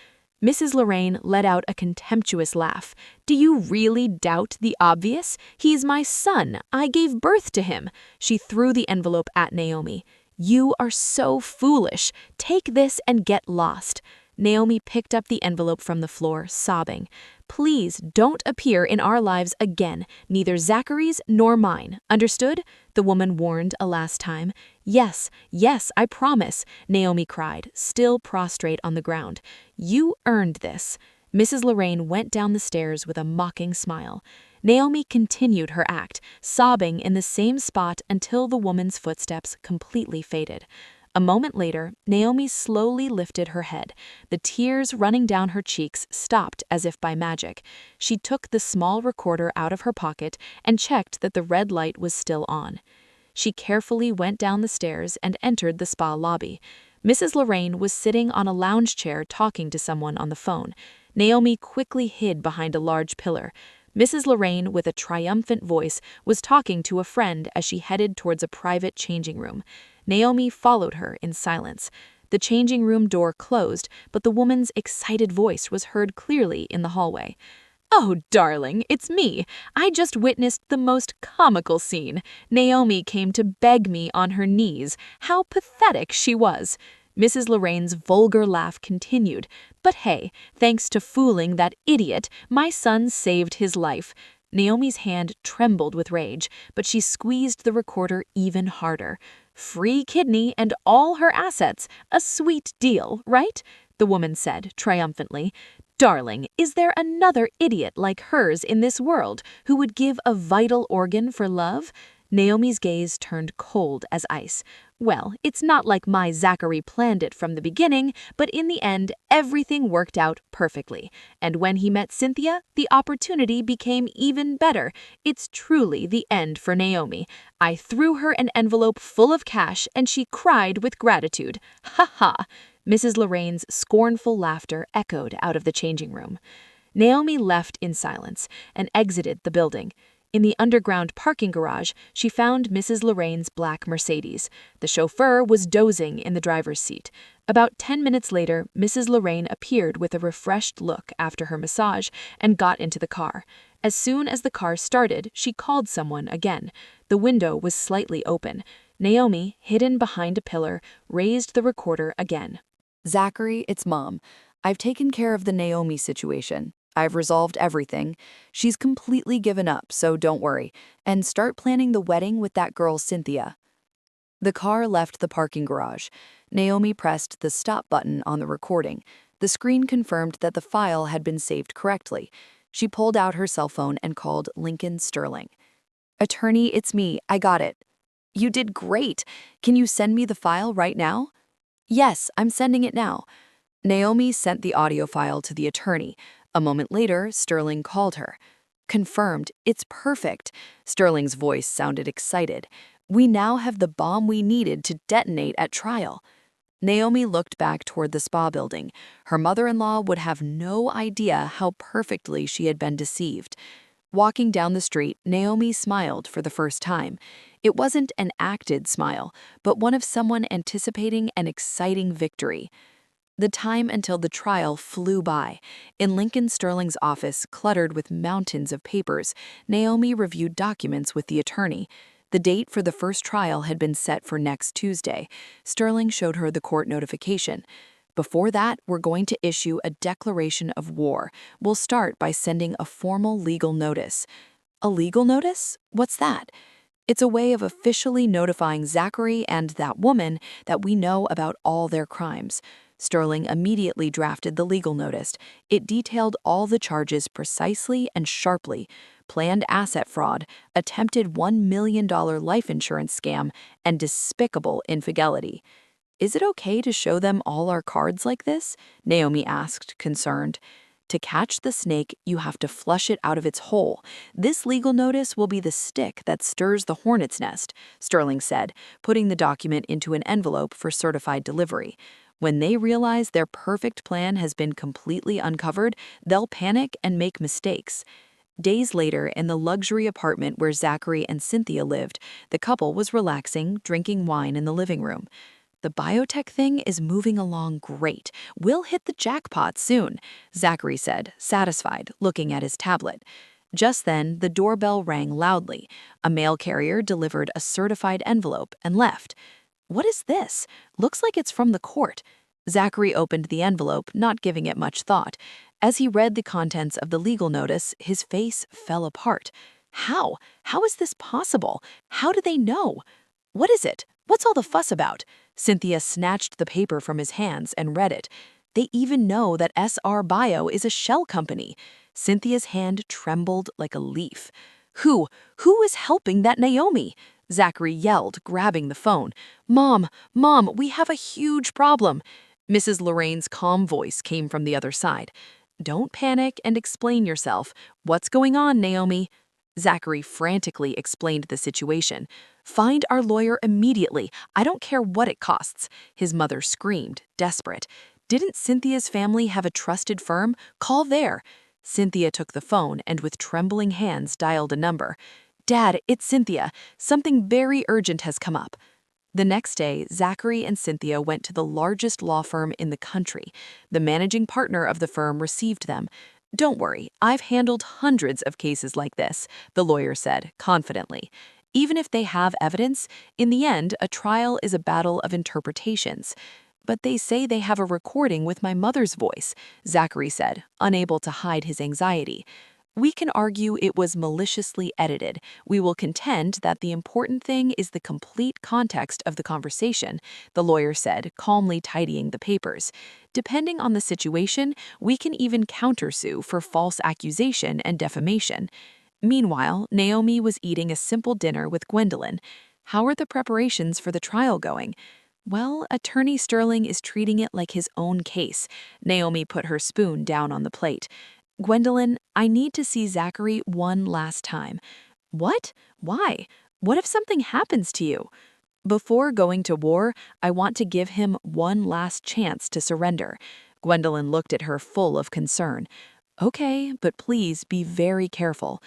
Mrs. Lorraine let out a contemptuous laugh. "Do you really doubt the obvious? He's my son. I gave birth to him." She threw the envelope at Naomi. "You are so foolish. Take this and get lost." Naomi picked up the envelope from the floor, sobbing. "Please don't appear in our lives again, neither Zachary's nor mine. Understood?" the woman warned a last time. "Yes, yes, I promise," Naomi cried, still prostrate on the ground. "You earned this." Mrs. Lorraine went down the stairs with a mocking smile. Naomi continued her act, sobbing in the same spot until the woman's footsteps completely faded. A moment later, Naomi slowly lifted her head. The tears running down her cheeks stopped as if by magic. She took the small recorder out of her pocket and checked that the red light was still on. She carefully went down the stairs and entered the spa lobby. Mrs. Lorraine was sitting on a lounge chair talking to someone on the phone. Naomi quickly hid behind a large pillar. Mrs. Lorraine, with a triumphant voice, was talking to a friend as she headed towards a private changing room. Naomi followed her in silence. The changing room door closed, but the woman's excited voice was heard clearly in the hallway. "Oh, darling, it's me. I just witnessed the most comical scene. Naomi came to beg me on her knees. How pathetic she was." Mrs. Lorraine's vulgar laugh continued. "But hey, thanks to fooling that idiot, my son saved his life." Naomi's hand trembled with rage, but she squeezed the recorder even harder. "Free kidney and all her assets. A sweet deal, right?" the woman said triumphantly. "Darling, is there another idiot like hers in this world who would give a vital organ for love?" Naomi's gaze turned cold as ice. Well, it's not like my Zachary planned it from the beginning, but in the end, everything worked out perfectly. And when he met Cynthia, the opportunity became even better. It's truly the end for Naomi. I threw her an envelope full of cash and she cried with gratitude. Ha ha! Mrs. Lorraine's scornful laughter echoed out of the changing room. Naomi left in silence and exited the building. In the underground parking garage, she found Mrs. Lorraine's black Mercedes. The chauffeur was dozing in the driver's seat. About 10 minutes later, Mrs. Lorraine appeared with a refreshed look after her massage and got into the car. As soon as the car started, she called someone again. The window was slightly open. Naomi, hidden behind a pillar, raised the recorder again. Zachary, it's Mom. I've taken care of the Naomi situation. I've resolved everything. She's completely given up, so don't worry. And start planning the wedding with that girl, Cynthia. The car left the parking garage. Naomi pressed the stop button on the recording. The screen confirmed that the file had been saved correctly. She pulled out her cell phone and called Lincoln Sterling. Attorney, it's me. I got it. You did great. Can you send me the file right now? Yes, I'm sending it now. Naomi sent the audio file to the attorney. A moment later, Sterling called her. Confirmed. It's perfect. Sterling's voice sounded excited. We now have the bomb we needed to detonate at trial. Naomi looked back toward the spa building. Her mother-in-law would have no idea how perfectly she had been deceived. Walking down the street, Naomi smiled for the first time. It wasn't an acted smile, but one of someone anticipating an exciting victory. The time until the trial flew by. In Lincoln Sterling's office, cluttered with mountains of papers, Naomi reviewed documents with the attorney. The date for the first trial had been set for next Tuesday. Sterling showed her the court notification. Before that, we're going to issue a declaration of war. We'll start by sending a formal legal notice. A legal notice? What's that? It's a way of officially notifying Zachary and that woman that we know about all their crimes. Sterling immediately drafted the legal notice. It detailed all the charges precisely and sharply: planned asset fraud, attempted $1 million life insurance scam, and despicable infidelity. Is it okay to show them all our cards like this? Naomi asked, concerned. To catch the snake, you have to flush it out of its hole. This legal notice will be the stick that stirs the hornet's nest, Sterling said, putting the document into an envelope for certified delivery. When they realize their perfect plan has been completely uncovered, they'll panic and make mistakes. Days later, in the luxury apartment where Zachary and Cynthia lived, the couple was relaxing, drinking wine in the living room. The biotech thing is moving along great. We'll hit the jackpot soon, Zachary said, satisfied, looking at his tablet. Just then, the doorbell rang loudly. A mail carrier delivered a certified envelope and left. What is this? Looks like it's from the court. Zachary opened the envelope, not giving it much thought. As he read the contents of the legal notice, his face fell apart. How? How is this possible? How do they know? What is it? What's all the fuss about? Cynthia snatched the paper from his hands and read it. They even know that SR Bio is a shell company. Cynthia's hand trembled like a leaf. Who is helping that Naomi? Zachary yelled, grabbing the phone. Mom, we have a huge problem. Mrs. Lorraine's calm voice came from the other side. Don't panic and explain yourself. What's going on, Naomi? Zachary frantically explained the situation. Find our lawyer immediately. I don't care what it costs. His mother screamed, desperate. Didn't Cynthia's family have a trusted firm? Call there. Cynthia took the phone and with trembling hands dialed a number. Dad, it's Cynthia. Something very urgent has come up. The next day, Zachary and Cynthia went to the largest law firm in the country. The managing partner of the firm received them. Don't worry, I've handled hundreds of cases like this, the lawyer said, confidently. Even if they have evidence, in the end, a trial is a battle of interpretations. But they say they have a recording with my mother's voice, Zachary said, unable to hide his anxiety. We can argue it was maliciously edited. We will contend that the important thing is the complete context of the conversation, the lawyer said, calmly tidying the papers. Depending on the situation, we can even countersue for false accusation and defamation. Meanwhile, Naomi was eating a simple dinner with Gwendolyn. How are the preparations for the trial going? Well, Attorney Sterling is treating it like his own case. Naomi put her spoon down on the plate. Gwendolyn, I need to see Zachary one last time. What? Why? What if something happens to you? Before going to war, I want to give him one last chance to surrender. Gwendolyn looked at her full of concern. Okay, but please be very careful.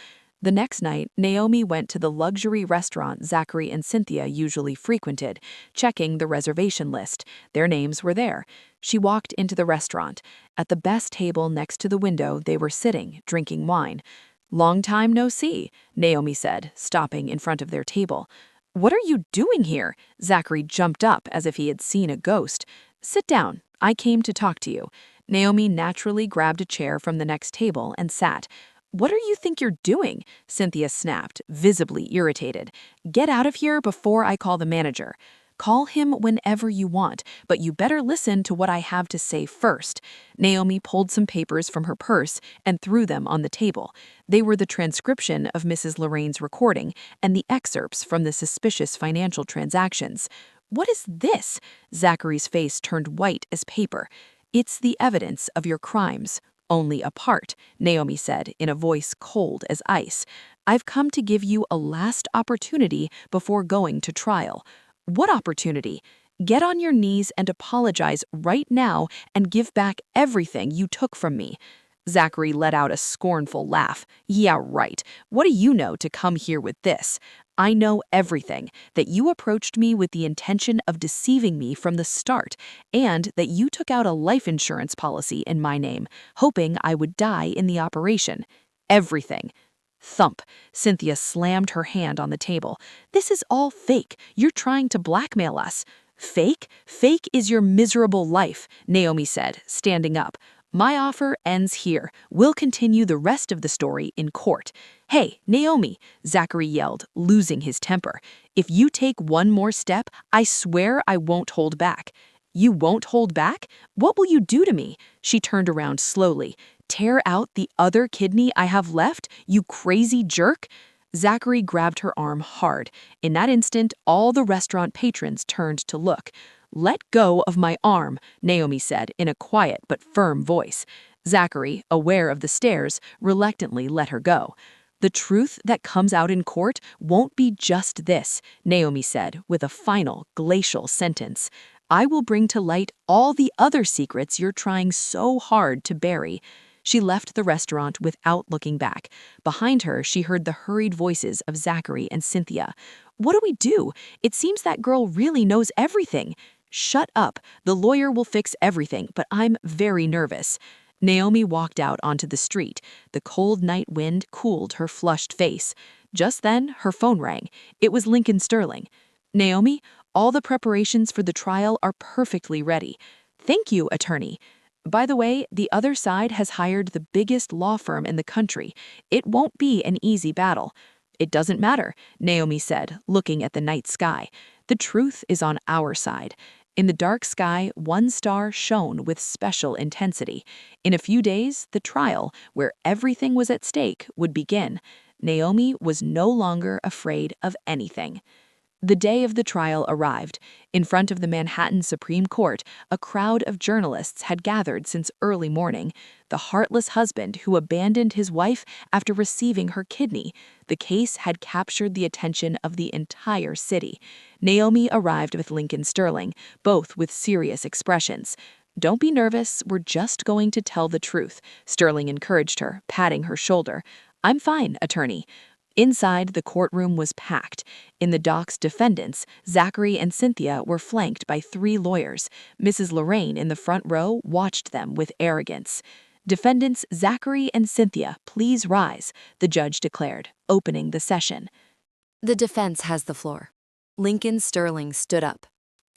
The next night, Naomi went to the luxury restaurant Zachary and Cynthia usually frequented, checking the reservation list. Their names were there. She walked into the restaurant. At the best table next to the window, they were sitting, drinking wine. Long time no see, Naomi said, stopping in front of their table. What are you doing here? Zachary jumped up as if he had seen a ghost. Sit down. I came to talk to you. Naomi naturally grabbed a chair from the next table and sat. What do you think you're doing? Cynthia snapped, visibly irritated. Get out of here before I call the manager. Call him whenever you want, but you better listen to what I have to say first. Naomi pulled some papers from her purse and threw them on the table. They were the transcription of Mrs. Lorraine's recording and the excerpts from the suspicious financial transactions. What is this? Zachary's face turned white as paper. It's the evidence of your crimes. Only a part, Naomi said in a voice cold as ice. I've come to give you a last opportunity before going to trial. What opportunity? Get on your knees and apologize right now and give back everything you took from me. Zachary let out a scornful laugh. Yeah, right. What do you know to come here with this? I know everything, that you approached me with the intention of deceiving me from the start, and that you took out a life insurance policy in my name, hoping I would die in the operation. Everything. Thump. Cynthia slammed her hand on the table. This is all fake. You're trying to blackmail us. Fake? Fake is your miserable life, Naomi said, standing up. My offer ends here. We'll continue the rest of the story in court. Hey, Naomi, Zachary yelled, losing his temper. If you take one more step, I swear I won't hold back. You won't hold back? What will you do to me? She turned around slowly. Tear out the other kidney I have left, you crazy jerk? Zachary grabbed her arm hard. In that instant, all the restaurant patrons turned to look. Let go of my arm, Naomi said in a quiet but firm voice. Zachary, aware of the stares, reluctantly let her go. The truth that comes out in court won't be just this, Naomi said with a final, glacial sentence. I will bring to light all the other secrets you're trying so hard to bury. She left the restaurant without looking back. Behind her, she heard the hurried voices of Zachary and Cynthia. What do we do? It seems that girl really knows everything. Shut up. The lawyer will fix everything, but I'm very nervous. Naomi walked out onto the street. The cold night wind cooled her flushed face. Just then, her phone rang. It was Lincoln Sterling. Naomi, all the preparations for the trial are perfectly ready. Thank you, attorney. By the way, the other side has hired the biggest law firm in the country. It won't be an easy battle. It doesn't matter, Naomi said, looking at the night sky. The truth is on our side. In the dark sky, one star shone with special intensity. In a few days, the trial, where everything was at stake, would begin. Naomi was no longer afraid of anything. The day of the trial arrived. In front of the Manhattan Supreme Court, a crowd of journalists had gathered since early morning. The heartless husband who abandoned his wife after receiving her kidney. The case had captured the attention of the entire city. Naomi arrived with Lincoln Sterling, both with serious expressions. Don't be nervous, we're just going to tell the truth, Sterling encouraged her, patting her shoulder. I'm fine, attorney. Inside, the courtroom was packed. In the dock's defendants, Zachary and Cynthia were flanked by 3 lawyers. Mrs. Lorraine in the front row watched them with arrogance. Defendants Zachary and Cynthia, please rise, the judge declared, opening the session. The defense has the floor. Lincoln Sterling stood up.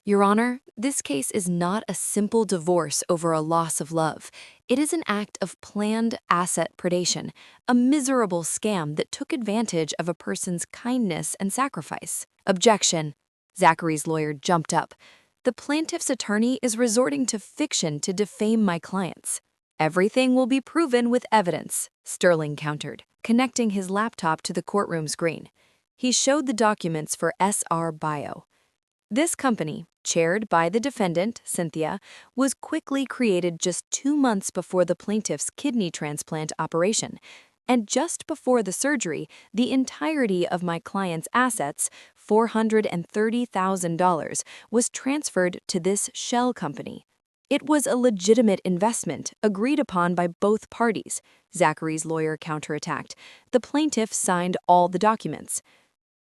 Your Honor, this case is not a simple divorce over a loss of love. It is an act of planned asset predation, a miserable scam that took advantage of a person's kindness and sacrifice. Objection. Zachary's lawyer jumped up. The plaintiff's attorney is resorting to fiction to defame my clients. Everything will be proven with evidence, Sterling countered, connecting his laptop to the courtroom screen. He showed the documents for SR Bio. This company, chaired by the defendant, Cynthia, was quickly created just 2 months before the plaintiff's kidney transplant operation. And just before the surgery, the entirety of my client's assets, $430,000, was transferred to this shell company. It was a legitimate investment agreed upon by both parties, Zachary's lawyer counterattacked. The plaintiff signed all the documents.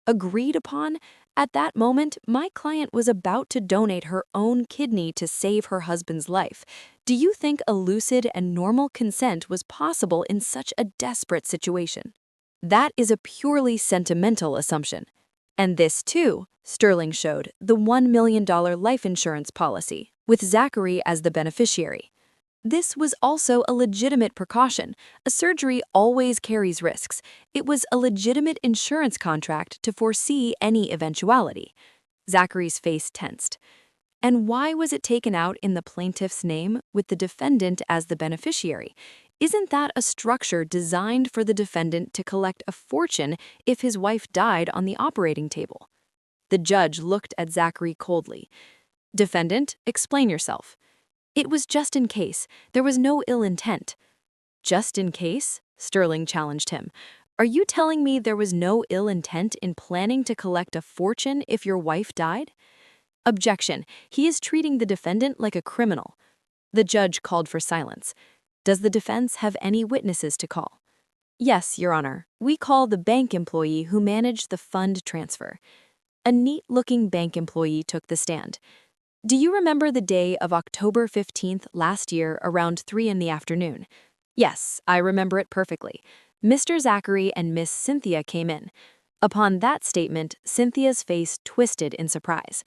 Agreed upon? At that moment, my client was about to donate her own kidney to save her husband's life. Do you think a lucid and normal consent was possible in such a desperate situation? That is a purely sentimental assumption. And this, too, Sterling showed, the $1 million life insurance policy, with Zachary as the beneficiary. This was also a legitimate precaution. A surgery always carries risks. It was a legitimate insurance contract to foresee any eventuality. Zachary's face tensed. And why was it taken out in the plaintiff's name with the defendant as the beneficiary? Isn't that a structure designed for the defendant to collect a fortune if his wife died on the operating table? The judge looked at Zachary coldly. Defendant, explain yourself. It was just in case. There was no ill intent. Just in case? Sterling challenged him. Are you telling me there was no ill intent in planning to collect a fortune if your wife died? Objection. He is treating the defendant like a criminal. The judge called for silence. Does the defense have any witnesses to call? Yes, Your Honor. We call the bank employee who managed the fund transfer. A neat-looking bank employee took the stand. Do you remember the day of October 15th last year around 3 in the afternoon? Yes, I remember it perfectly. Mr. Zachary and Miss Cynthia came in. Upon that statement, Cynthia's face twisted in surprise.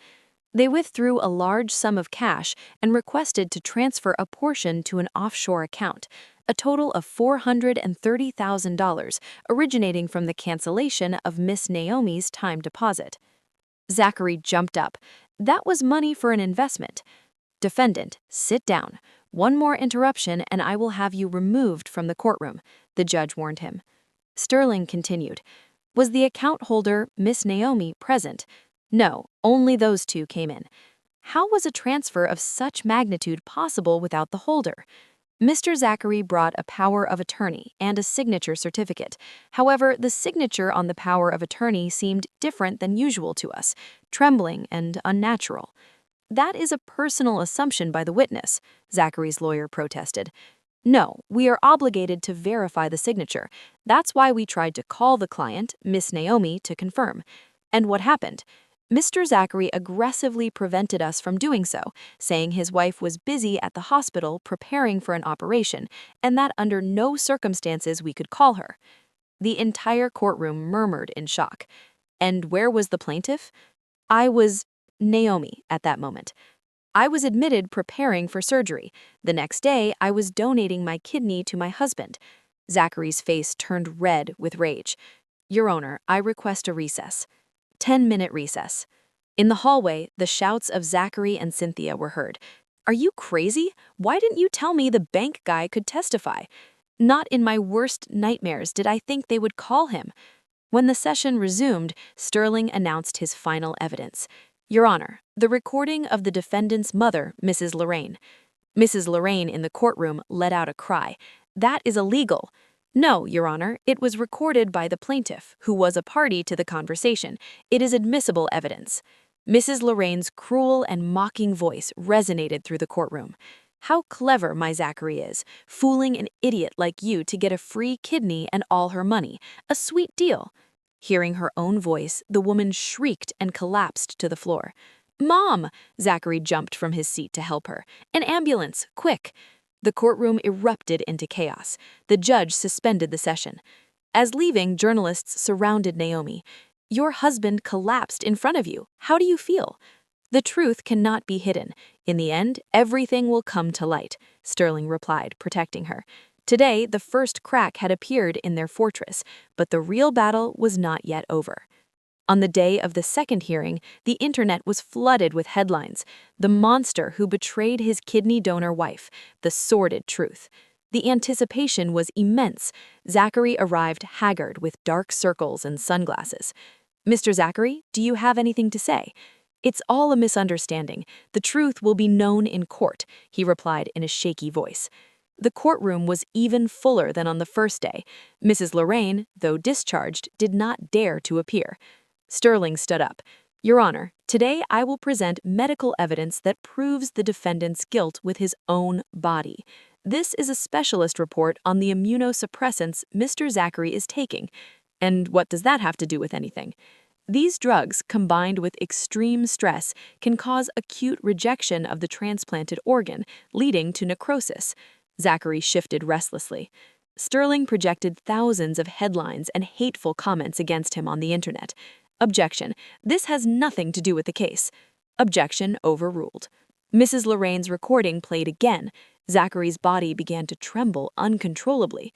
They withdrew a large sum of cash and requested to transfer a portion to an offshore account, a total of $430,000 originating from the cancellation of Miss Naomi's time deposit. Zachary jumped up. That was money for an investment. Defendant, sit down. One more interruption and I will have you removed from the courtroom, the judge warned him. Sterling continued. Was the account holder, Miss Naomi, present? No, only those two came in. How was a transfer of such magnitude possible without the holder? Mr. Zachary brought a power of attorney and a signature certificate. However, the signature on the power of attorney seemed different than usual to us, trembling and unnatural. That is a personal assumption by the witness, Zachary's lawyer protested. No, we are obligated to verify the signature. That's why we tried to call the client, Miss Naomi, to confirm. And what happened? Mr. Zachary aggressively prevented us from doing so, saying his wife was busy at the hospital preparing for an operation, and that under no circumstances we could call her. The entire courtroom murmured in shock. And where was the plaintiff? I was Naomi at that moment. I was admitted preparing for surgery. The next day, I was donating my kidney to my husband. Zachary's face turned red with rage. Your Honor, I request a recess. 10-minute recess. In the hallway, the shouts of Zachary and Cynthia were heard. Are you crazy? Why didn't you tell me the bank guy could testify? Not in my worst nightmares did I think they would call him. When the session resumed, Sterling announced his final evidence. Your Honor, the recording of the defendant's mother, Mrs. Lorraine. Mrs. Lorraine in the courtroom let out a cry. That is illegal. No, Your Honor, it was recorded by the plaintiff, who was a party to the conversation. It is admissible evidence. Mrs. Lorraine's cruel and mocking voice resonated through the courtroom. How clever my Zachary is, fooling an idiot like you to get a free kidney and all her money. A sweet deal. Hearing her own voice, the woman shrieked and collapsed to the floor. Mom! Zachary jumped from his seat to help her. An ambulance, quick! The courtroom erupted into chaos. The judge suspended the session. As leaving, journalists surrounded Naomi. Your husband collapsed in front of you. How do you feel? The truth cannot be hidden. In the end, everything will come to light, Sterling replied, protecting her. Today, the first crack had appeared in their fortress, but the real battle was not yet over. On the day of the second hearing, the internet was flooded with headlines. The monster who betrayed his kidney donor wife, the sordid truth. The anticipation was immense. Zachary arrived haggard with dark circles and sunglasses. "Mr. Zachary, do you have anything to say?" "It's all a misunderstanding. The truth will be known in court," he replied in a shaky voice. The courtroom was even fuller than on the first day. Mrs. Lorraine, though discharged, did not dare to appear. Sterling stood up. "Your Honor, today I will present medical evidence that proves the defendant's guilt with his own body. This is a specialist report on the immunosuppressants Mr. Zachary is taking. And what does that have to do with anything? These drugs, combined with extreme stress, can cause acute rejection of the transplanted organ, leading to necrosis." Zachary shifted restlessly. Sterling projected thousands of headlines and hateful comments against him on the internet. "Objection. This has nothing to do with the case." Objection overruled. Mrs. Lorraine's recording played again. Zachary's body began to tremble uncontrollably.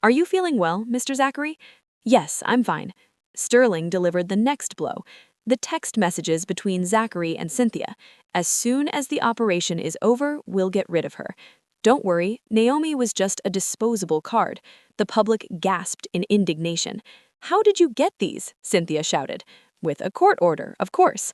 "Are you feeling well, Mr. Zachary?" "Yes, I'm fine." Sterling delivered the next blow. The text messages between Zachary and Cynthia. "As soon as the operation is over, we'll get rid of her. Don't worry, Naomi was just a disposable card." The public gasped in indignation. "How did you get these?" Cynthia shouted. "With a court order, of course."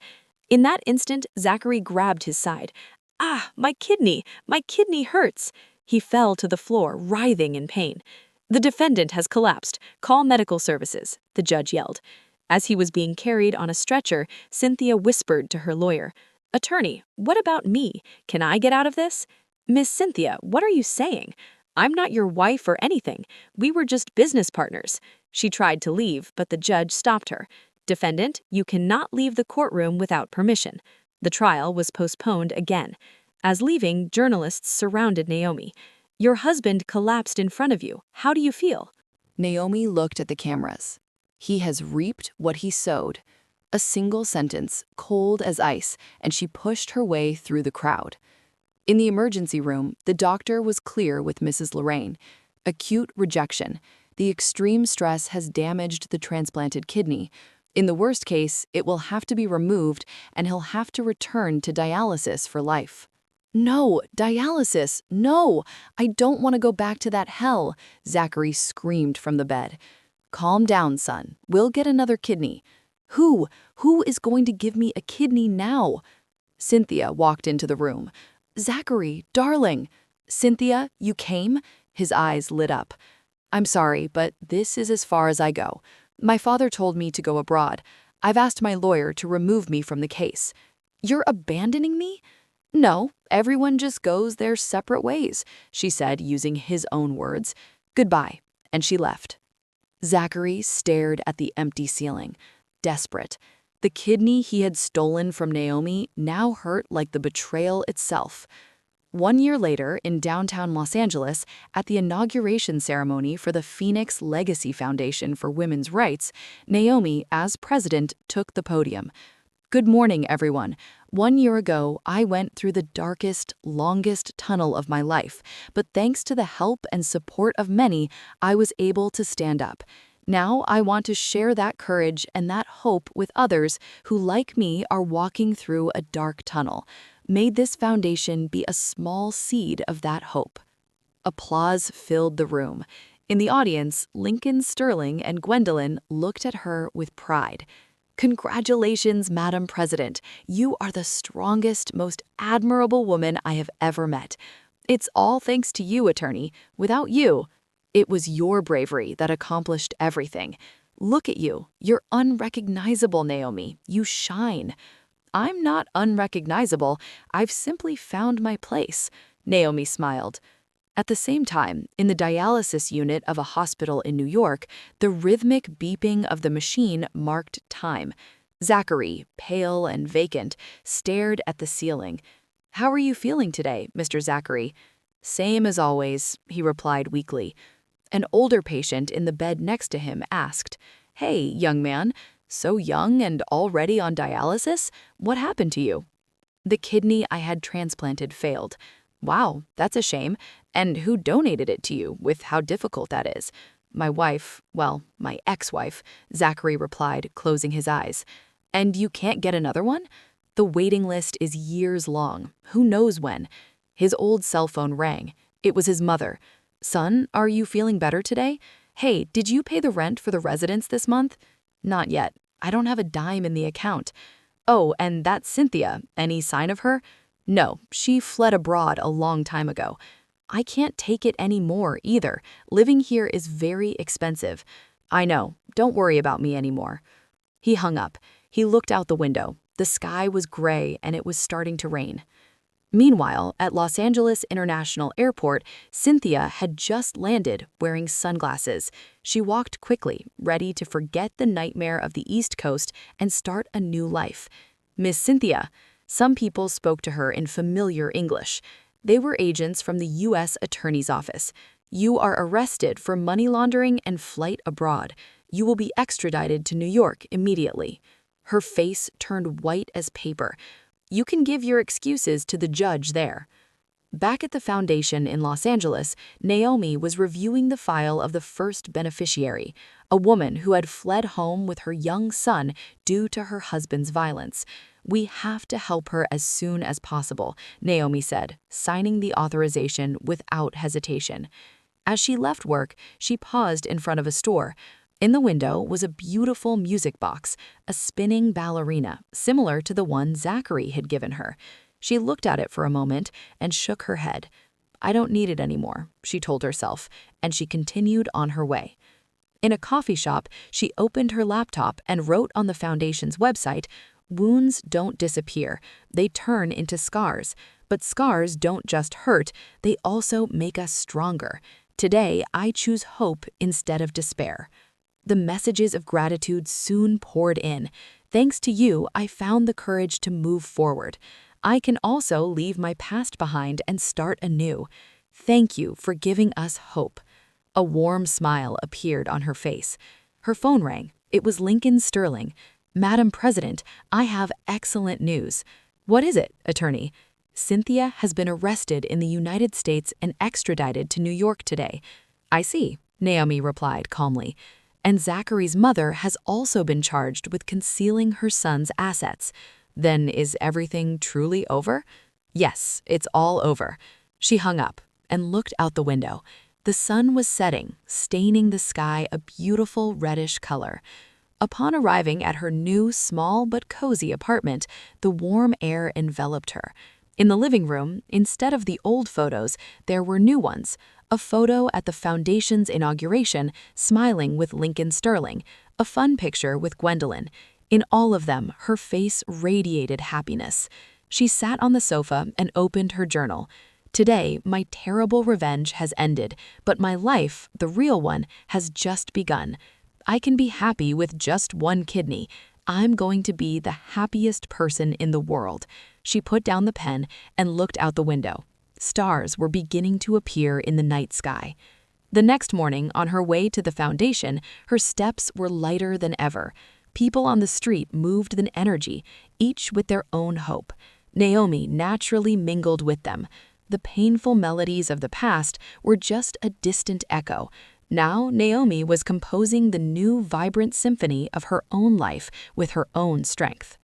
In that instant, Zachary grabbed his side. "Ah, my kidney! My kidney hurts!" He fell to the floor, writhing in pain. "The defendant has collapsed. Call medical services," the judge yelled. As he was being carried on a stretcher, Cynthia whispered to her lawyer, "Attorney, what about me? Can I get out of this?" "Miss Cynthia, what are you saying? I'm not your wife or anything. We were just business partners." She tried to leave, but the judge stopped her. "Defendant, you cannot leave the courtroom without permission." The trial was postponed again. As leaving, journalists surrounded Naomi. "Your husband collapsed in front of you. How do you feel?" Naomi looked at the cameras. He has reaped what he sowed. A single sentence, cold as ice, and she pushed her way through the crowd. In the emergency room, the doctor was clear with Mrs. Lorraine. Acute rejection. The extreme stress has damaged the transplanted kidney. In the worst case, it will have to be removed and he'll have to return to dialysis for life. "No, dialysis, no! I don't want to go back to that hell," Zachary screamed from the bed. "Calm down, son. We'll get another kidney." Who is going to give me a kidney now?" Cynthia walked into the room. "Zachary, darling." "Cynthia, you came?" His eyes lit up. "I'm sorry, but this is as far as I go. My father told me to go abroad. I've asked my lawyer to remove me from the case." "You're abandoning me?" "No, everyone just goes their separate ways," she said, using his own words. "Goodbye," and she left. Zachary stared at the empty ceiling, desperate. The kidney he had stolen from Naomi now hurt like the betrayal itself. 1 year later, in downtown Los Angeles, at the inauguration ceremony for the Phoenix Legacy Foundation for Women's Rights, Naomi, as president, took the podium. "Good morning, everyone. 1 year ago, I went through the darkest, longest tunnel of my life, but thanks to the help and support of many, I was able to stand up. Now I want to share that courage and that hope with others who, like me, are walking through a dark tunnel. May this foundation be a small seed of that hope." Applause filled the room. In the audience, Lincoln Sterling and Gwendolyn looked at her with pride. "Congratulations, Madam President. You are the strongest, most admirable woman I have ever met. It's all thanks to you, attorney. Without you, it was your bravery that accomplished everything. Look at you. You're unrecognizable, Naomi. You shine." "I'm not unrecognizable. I've simply found my place," Naomi smiled. At the same time, in the dialysis unit of a hospital in New York, the rhythmic beeping of the machine marked time. Zachary, pale and vacant, stared at the ceiling. "How are you feeling today, Mr. Zachary?" "Same as always," he replied weakly. An older patient in the bed next to him asked, "Hey, young man, so young and already on dialysis? What happened to you?" "The kidney I had transplanted failed." "Wow, that's a shame. And who donated it to you, with how difficult that is?" "My wife, well, my ex-wife," Zachary replied, closing his eyes. "And you can't get another one?" "The waiting list is years long. Who knows when?" His old cell phone rang. It was his mother. Son, are you feeling better today? Hey, did you pay the rent for the residence this month? Not yet. I don't have a dime in the account. Oh, and that's Cynthia. Any sign of her? No, she fled abroad a long time ago. I can't take it anymore either. Living here is very expensive. I know. Don't worry about me anymore. He hung up. He looked out the window. The sky was gray and it was starting to rain. Meanwhile, at Los Angeles International Airport, Cynthia had just landed wearing sunglasses. She walked quickly, ready to forget the nightmare of the East Coast and start a new life. Miss Cynthia. Some people spoke to her in familiar English. They were agents from the U.S. Attorney's Office. You are arrested for money laundering and flight abroad. You will be extradited to New York immediately. Her face turned white as paper. You can give your excuses to the judge there. Back at the foundation in Los Angeles, Naomi was reviewing the file of the first beneficiary, a woman who had fled home with her young son due to her husband's violence. We have to help her as soon as possible, Naomi said, signing the authorization without hesitation. As she left work, she paused in front of a store. In the window was a beautiful music box, a spinning ballerina, similar to the one Zachary had given her. She looked at it for a moment and shook her head. I don't need it anymore, she told herself, and she continued on her way. In a coffee shop, she opened her laptop and wrote on the foundation's website, "Wounds don't disappear, they turn into scars. But scars don't just hurt, they also make us stronger. Today, I choose hope instead of despair." The messages of gratitude soon poured in. Thanks to you, I found the courage to move forward. I can also leave my past behind and start anew. Thank you for giving us hope. A warm smile appeared on her face. Her phone rang. It was Lincoln Sterling. Madam President, I have excellent news. What is it, attorney? Cynthia has been arrested in the United States and extradited to New York today. I see, Naomi replied calmly. And Zachary's mother has also been charged with concealing her son's assets. Then is everything truly over? Yes, it's all over. She hung up and looked out the window. The sun was setting, staining the sky a beautiful reddish color. Upon arriving at her new, small but cozy apartment, the warm air enveloped her. In the living room, instead of the old photos, there were new ones. A photo at the foundation's inauguration, smiling with Lincoln Sterling, a fun picture with Gwendolyn. In all of them, her face radiated happiness. She sat on the sofa and opened her journal. Today, my terrible revenge has ended, but my life, the real one, has just begun. I can be happy with just one kidney. I'm going to be the happiest person in the world. She put down the pen and looked out the window. Stars were beginning to appear in the night sky. The next morning, on her way to the foundation, her steps were lighter than ever. People on the street moved with energy, each with their own hope. Naomi naturally mingled with them. The painful melodies of the past were just a distant echo. Now Naomi was composing the new vibrant symphony of her own life with her own strength.